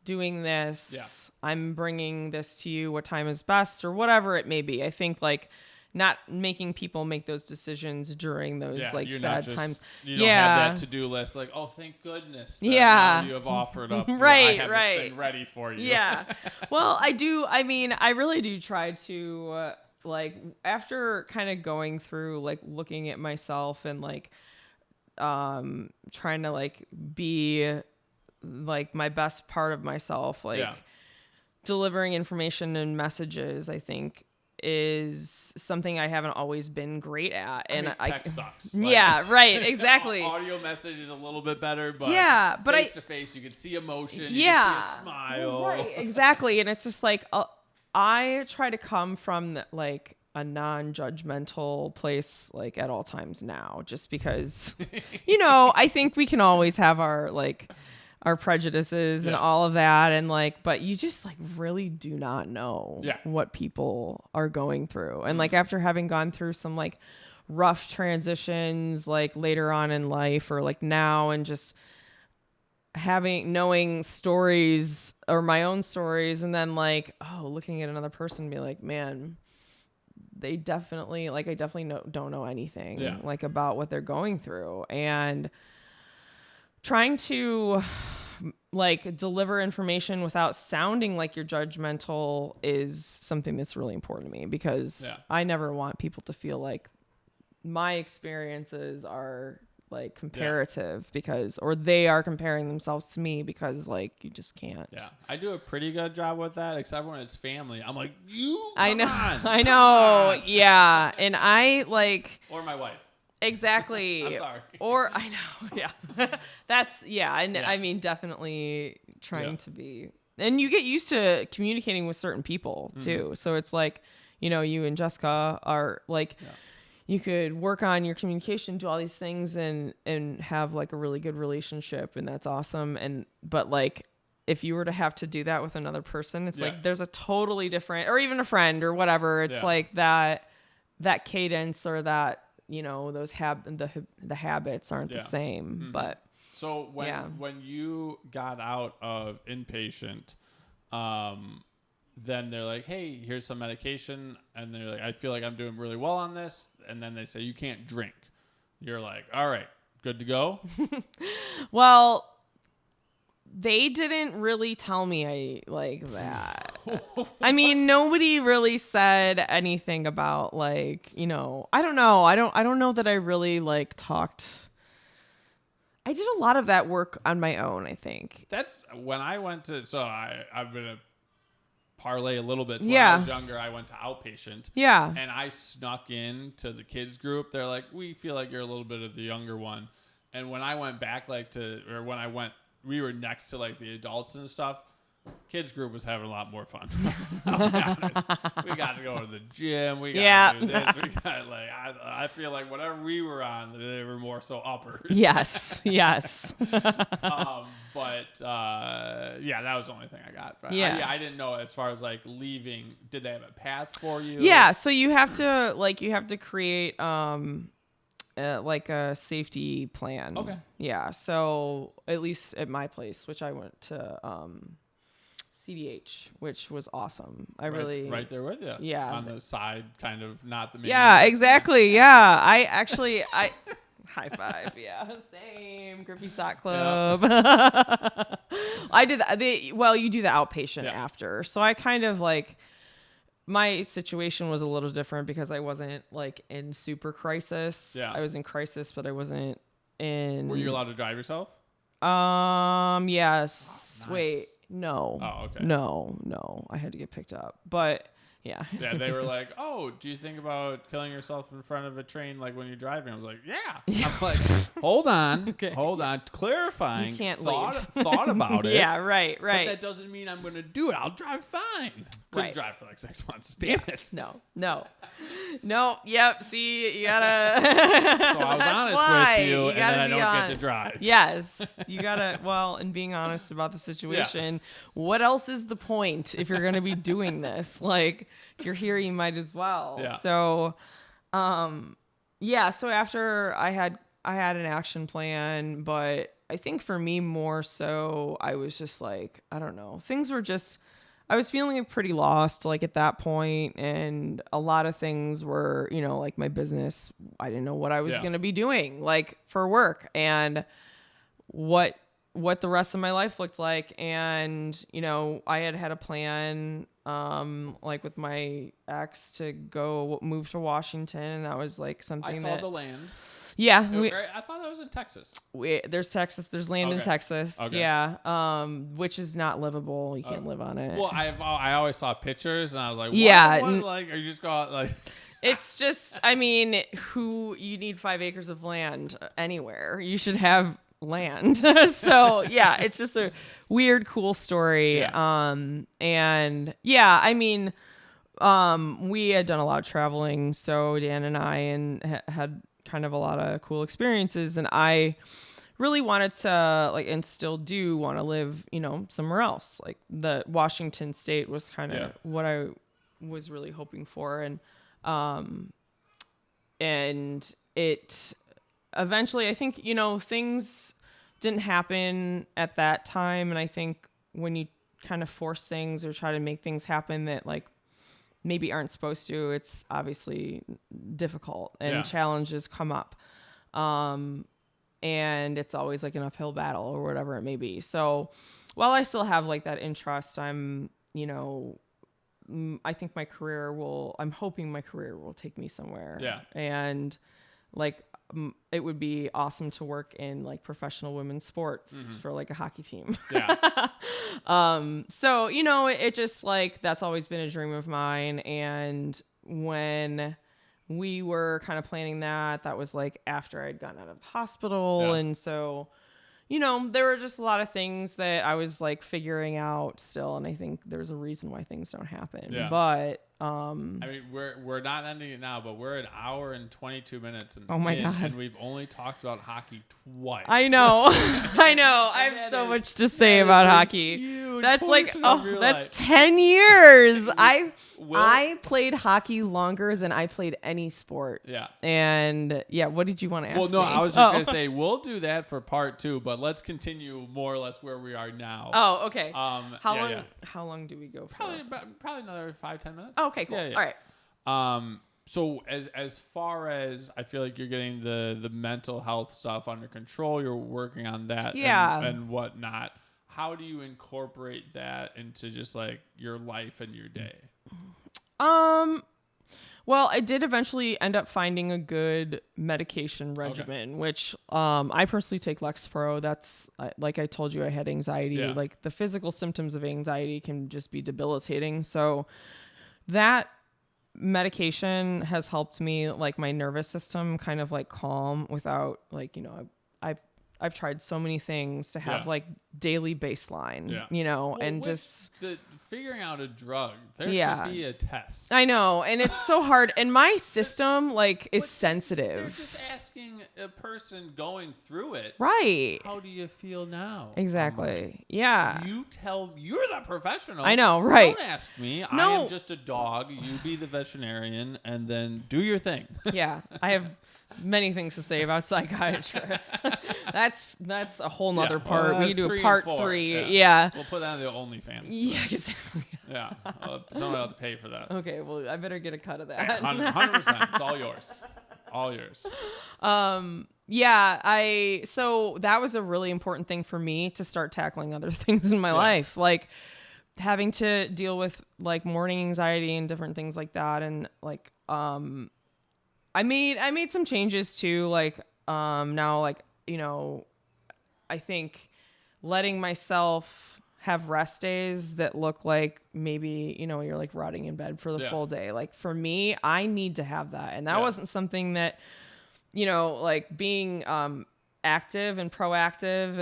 doing this, I'm bringing this to you, what time is best or whatever it may be. I think like not making people make those decisions during those sad times. You don't have that to-do list like, oh, thank goodness that now you have offered up. Right. I have this thing ready for you. Yeah. Well, I do. I mean, I really do try to like after kind of going through like looking at myself and like trying to like be like my best part of myself, like delivering information and messages, I think is something I haven't always been great at. And text sucks. Yeah, right. Exactly. Audio message is a little bit better, but but face to face, you can see emotion. You can see a smile. Right. Exactly. And it's just like, I try to come from like a non-judgmental place, like at all times now, just because, I think we can always have our prejudices and all of that. And like, but you just like really do not know what people are going through. And like, after having gone through some like rough transitions, like later on in life or like now, and just knowing stories or my own stories, and then like, looking at another person and be like, man, they definitely like, I definitely don't know anything like about what they're going through, and trying to like deliver information without sounding like you're judgmental is something that's really important to me, because I never want people to feel like my experiences are like comparative or they are comparing themselves to me, because like you just can't. Yeah. I do a pretty good job with that, except when it's family. I'm like, I know. Yeah. And I like, or my wife. Exactly. I'm sorry. Or I know. Yeah. That's and I mean, definitely trying to be, and you get used to communicating with certain people too. So it's like, you and Jessica are like, you could work on your communication, do all these things and have like a really good relationship, and that's awesome. But like, if you were to have to do that with another person, it's like, there's a totally different, or even a friend or whatever. It's like that cadence or that, those the habits aren't the same. But so when you got out of inpatient, then they're like, hey, here's some medication, and they're like, I feel like I'm doing really well on this, and then they say you can't drink. You're like, all right, good to go. Well, they didn't really tell me like that. I mean, nobody really said anything about like, I don't know. I don't know that I really like talked. I did a lot of that work on my own, I think. That's when I went to, I've been a parlay a little bit. When I was younger, I went to outpatient. Yeah. And I snuck in to the kids group. They're like, we feel like you're a little bit of the younger one. And when I went back, we were next to like the adults and stuff. Kids group was having a lot more fun. I'll be honest. We got to go to the gym. We got to do this. We got I feel like whatever we were on, they were more so uppers. Yes. But that was the only thing I got. But I didn't know as far as like leaving. Did they have a path for you? Yeah. So you have to create like a safety plan. Okay. Yeah. So at least at my place, which I went to CDH, which was awesome. Right there with you. Yeah. On the side, kind of not the main. Yeah, exactly. Yeah. I high five. Yeah. Same. Grippy Sock Club. Yeah. I did that. You do the outpatient after. So I kind of like, my situation was a little different because I wasn't like in super crisis. Yeah. I was in crisis, but I wasn't in. Were you allowed to drive yourself? Yes. Oh, nice. Wait, no. Oh, okay. No. I had to get picked up, but yeah. Yeah. They were like, oh, do you think about killing yourself in front of a train? Like when you're driving? I was like, yeah. I'm like, hold on. Clarifying. You can't thought about it. Yeah. Right. But that doesn't mean I'm going to do it. I'll drive fine. Couldn't drive for like 6 months. Damn it. No. Yep. See, you gotta. So I was honest with you, and then I don't get to drive. Yes. You gotta. Well, and being honest about the situation. What else is the point if you're going to be doing this? Like, if you're here, you might as well. Yeah. So, So after I had an action plan, but I think for me more so, I was just like, I don't know. Things were just. I was feeling pretty lost, like at that point, and a lot of things were, like my business. I didn't know what I was going to be doing, like for work, and what what the rest of my life looked like. And, you know, I had a plan, like with my ex to move to Washington. And that was like something I saw the land. Yeah. I thought that was in Texas. There's Texas. There's land in Texas. Okay. Yeah. Which is not livable. You can't live on it. Well, I always saw pictures and I was like, what? Like, are you just going like... It's just, I mean, you need 5 acres of land anywhere. You should have land. So yeah, it's just a weird, cool story. Yeah. And yeah, I mean, we had done a lot of traveling, so Dan and I had kind of a lot of cool experiences, and I really wanted to like, and still do want to live, you know, somewhere else. Like the Washington state was kind of what I was really hoping for. And it eventually, I think, you know, things didn't happen at that time. And I think when you kind of force things or try to make things happen that like maybe aren't supposed to, it's obviously difficult and challenges come up. And it's always like an uphill battle or whatever it may be. So while I still have like that interest, I'm, you know, I think I'm hoping my career will take me somewhere. Yeah. And like, it would be awesome to work in like professional women's sports for like a hockey team. Yeah. So, you know, it just like, that's always been a dream of mine. And when we were kind of planning that was like after I'd gotten out of the hospital. Yeah. And so, you know, there were just a lot of things that I was like figuring out still. And I think there's a reason why things don't happen. Yeah. But, I mean, we're not ending it now, but we're an hour and 22 minutes. And, oh my God. And we've only talked about hockey twice. I know. I know. I have so much to say about hockey. That's like, that's 10 years. I played hockey longer than I played any sport. Yeah. And yeah, what did you want to ask me? Well, no, I was just going to say, we'll do that for part 2, but let's continue more or less where we are now. Oh, okay. How long do we go for? Probably another 5-10 minutes. Oh, okay, cool. Yeah, yeah. All right. So as far as I feel like you're getting the mental health stuff under control, you're working on that and whatnot. How do you incorporate that into just like your life and your day? Well, I did eventually end up finding a good medication regimen, which I personally take Lexapro. That's like I told you, I had anxiety. Yeah. Like the physical symptoms of anxiety can just be debilitating. So that medication has helped me, like my nervous system kind of like calm without like, you know, I've tried so many things to have like daily baseline, you know, and just figuring out a drug. There should be a test. I know. And it's so hard. And my system like is sensitive. They're just asking a person going through it. Right. How do you feel now? Exactly. Yeah. You're the professional. I know. Right. Don't ask me. No. I am just a dog. You be the veterinarian and then do your thing. Yeah. I have many things to say about psychiatrists. That's a whole nother part. We do a part 3. Yeah. We'll put that on the OnlyFans. Yeah, exactly. Yeah. Someone will have to pay for that. Okay, well, I better get a cut of that. 100%. It's all yours. All yours. Yeah, so that was a really important thing for me to start tackling other things in my life. Like having to deal with like morning anxiety and different things like that. And like, I made some changes too. Like, now, like, you know, I think letting myself have rest days that look like maybe, you know, you're like rotting in bed for the full day. Like for me, I need to have that. And that wasn't something that, you know, like being, active and proactive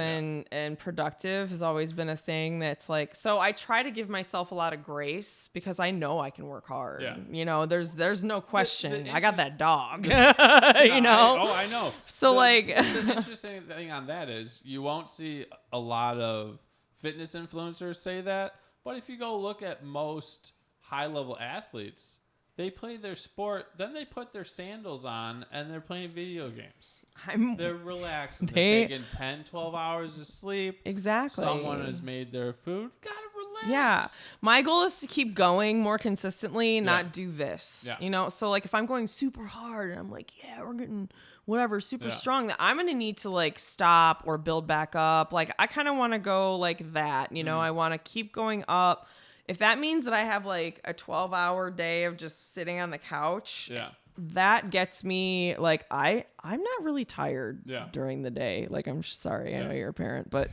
and productive has always been a thing that's like, so I try to give myself a lot of grace because I know I can work hard. Yeah. You know, there's no question. I got that dog, you know? I know. So the interesting thing on that is you won't see a lot of fitness influencers say that, but if you go look at most high level athletes, they play their sport, then they put their sandals on and they're playing video games. They're relaxed. They're taking 10, 12 hours of sleep. Exactly. Someone has made their food. Gotta relax. Yeah. My goal is to keep going more consistently, not do this. Yeah. You know, so like if I'm going super hard and I'm like, yeah, we're whatever, super strong, that I'm going to need to like stop or build back up. Like I kind of want to go like that, you know, I want to keep going up. If that means that I have like a 12-hour day of just sitting on the couch, that gets me like, I'm not really tired during the day. Like, I'm sorry, I know you're a parent, but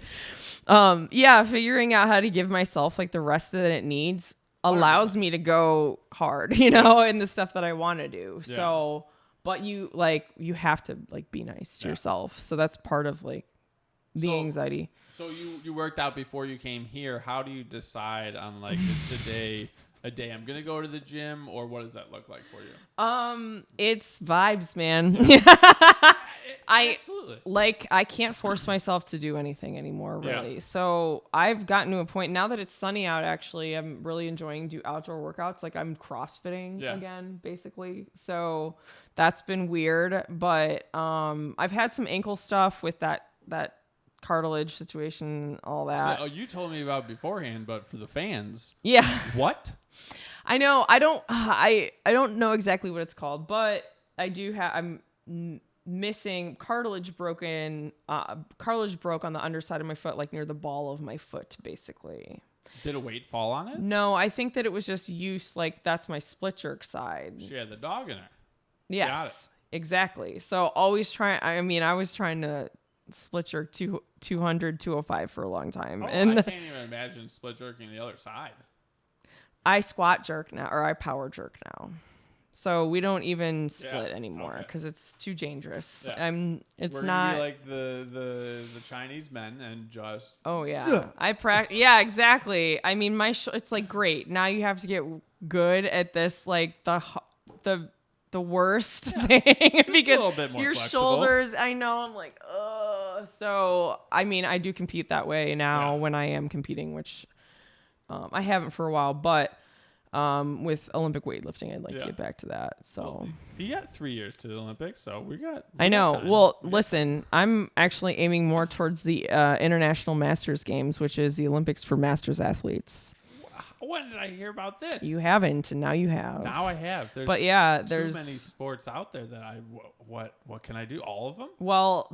figuring out how to give myself like the rest that it needs allows 100%. Me to go hard, you know, in the stuff that I want to do. Yeah. So, but you have to like be nice to yourself. So that's part of like the anxiety. So you worked out before you came here. How do you decide on like today a day I'm gonna go to the gym, or what does that look like for you? It's vibes, man. Absolutely. I can't force myself to do anything anymore, really. Yeah. So I've gotten to a point now that it's sunny out. Actually, I'm really enjoying do outdoor workouts. Like I'm CrossFitting again, basically. So that's been weird, but I've had some ankle stuff with that cartilage situation, all that. So, you told me about beforehand, but for the fans, what? I know. I don't know exactly what it's called, but I do have. I'm missing cartilage broken. Cartilage broke on the underside of my foot, like near the ball of my foot, basically. Did a weight fall on it? No, I think that it was just use. Like that's my split jerk side. She had the dog in her. Yes, got it. Exactly. So always trying. I mean, I was trying to split jerk 200, 205 for a long time. And I can't even imagine split jerking the other side. I squat jerk now, or I power jerk now. So we don't even split anymore because it's too dangerous. Yeah. It's We're not gonna be like the Chinese men and just. Oh yeah, I practice. Yeah, exactly. I mean, it's like great. Now you have to get good at this, like the worst thing just because a little bit more your flexible. Shoulders. I know. I'm like, so I mean, I do compete that way now when I am competing, which I haven't for a while, but. With Olympic weightlifting, I'd like to get back to that. So well, you got 3 years to the Olympics, so we got. I know. Time. Well, listen, I'm actually aiming more towards the International Masters Games, which is the Olympics for Masters athletes. When did I hear about this? You haven't, and now you have. Now I have. There's too many sports out there that what can I do? All of them? Well,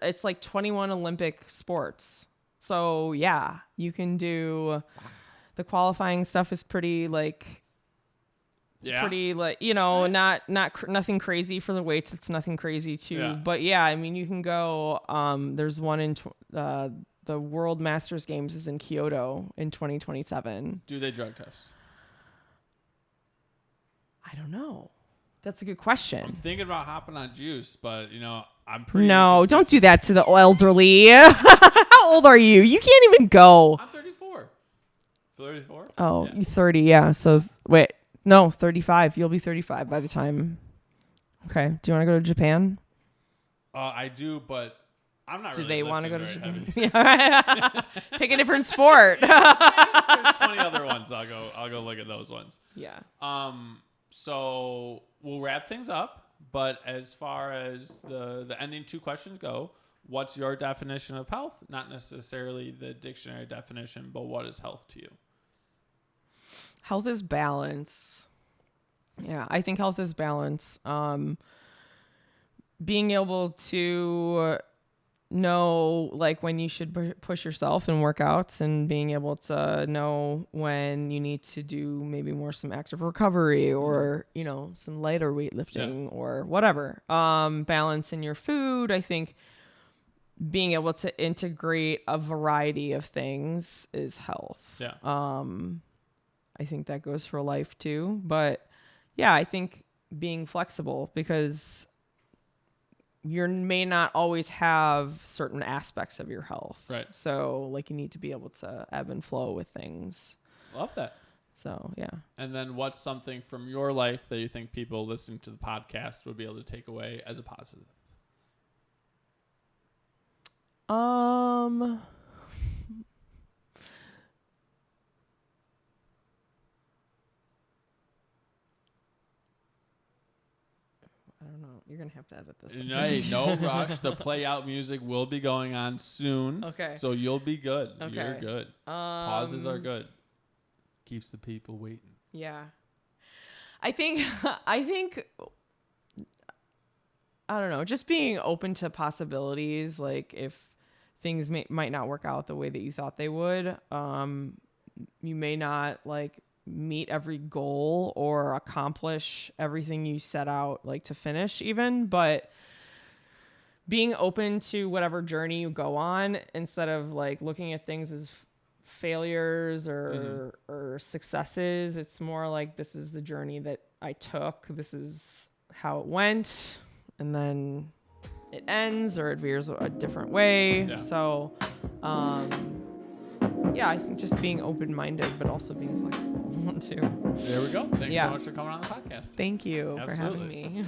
it's like 21 Olympic sports. So yeah, you can do. The qualifying stuff is pretty like, you know, nothing crazy for the weights. It's nothing crazy too, but I mean, you can go. There's one in the World Masters Games is in Kyoto in 2027. Do they drug test? I don't know. That's a good question. I'm thinking about hopping on juice, but you know, I'm pretty. No, don't do that to the elderly. How old are you? You can't even go. I'm 34. 34? Oh, you're 30, yeah. So, wait. No, 35. You'll be 35 by the time. Okay. Do you want to go to Japan? I do, but I'm not do really they want to go to Japan? Yeah. Pick a different sport. There's 20 other ones. I'll go look at those ones. Yeah. So we'll wrap things up, but as far as the ending 2 questions go, what's your definition of health? Not necessarily the dictionary definition, but what is health to you? Health is balance. Yeah, I think health is balance. Being able to know like when you should push yourself in workouts, and being able to know when you need to do maybe more some active recovery or, you know, some lighter weightlifting or whatever. Balance in your food. I think being able to integrate a variety of things is health. Yeah. I think that goes for life too. But yeah, I think being flexible, because you may not always have certain aspects of your health. Right. So like you need to be able to ebb and flow with things. Love that. So yeah. And then what's something from your life that you think people listening to the podcast would be able to take away as a positive? I don't know. You're going to have to edit this. No rush. The play out music will be going on soon. Okay. So you'll be good. Okay. You're good. Pauses are good. Keeps the people waiting. Yeah. I think I don't know, just being open to possibilities. Like if things might not work out the way that you thought they would, you may not like meet every goal or accomplish everything you set out like to finish even, but being open to whatever journey you go on instead of like looking at things as failures or successes. It's more like, this is the journey that I took. This is how it went. And then it ends or it veers a different way. Yeah. So, I think just being open-minded, but also being flexible too. There we go. Thanks so much for coming on the podcast. Thank you for having me.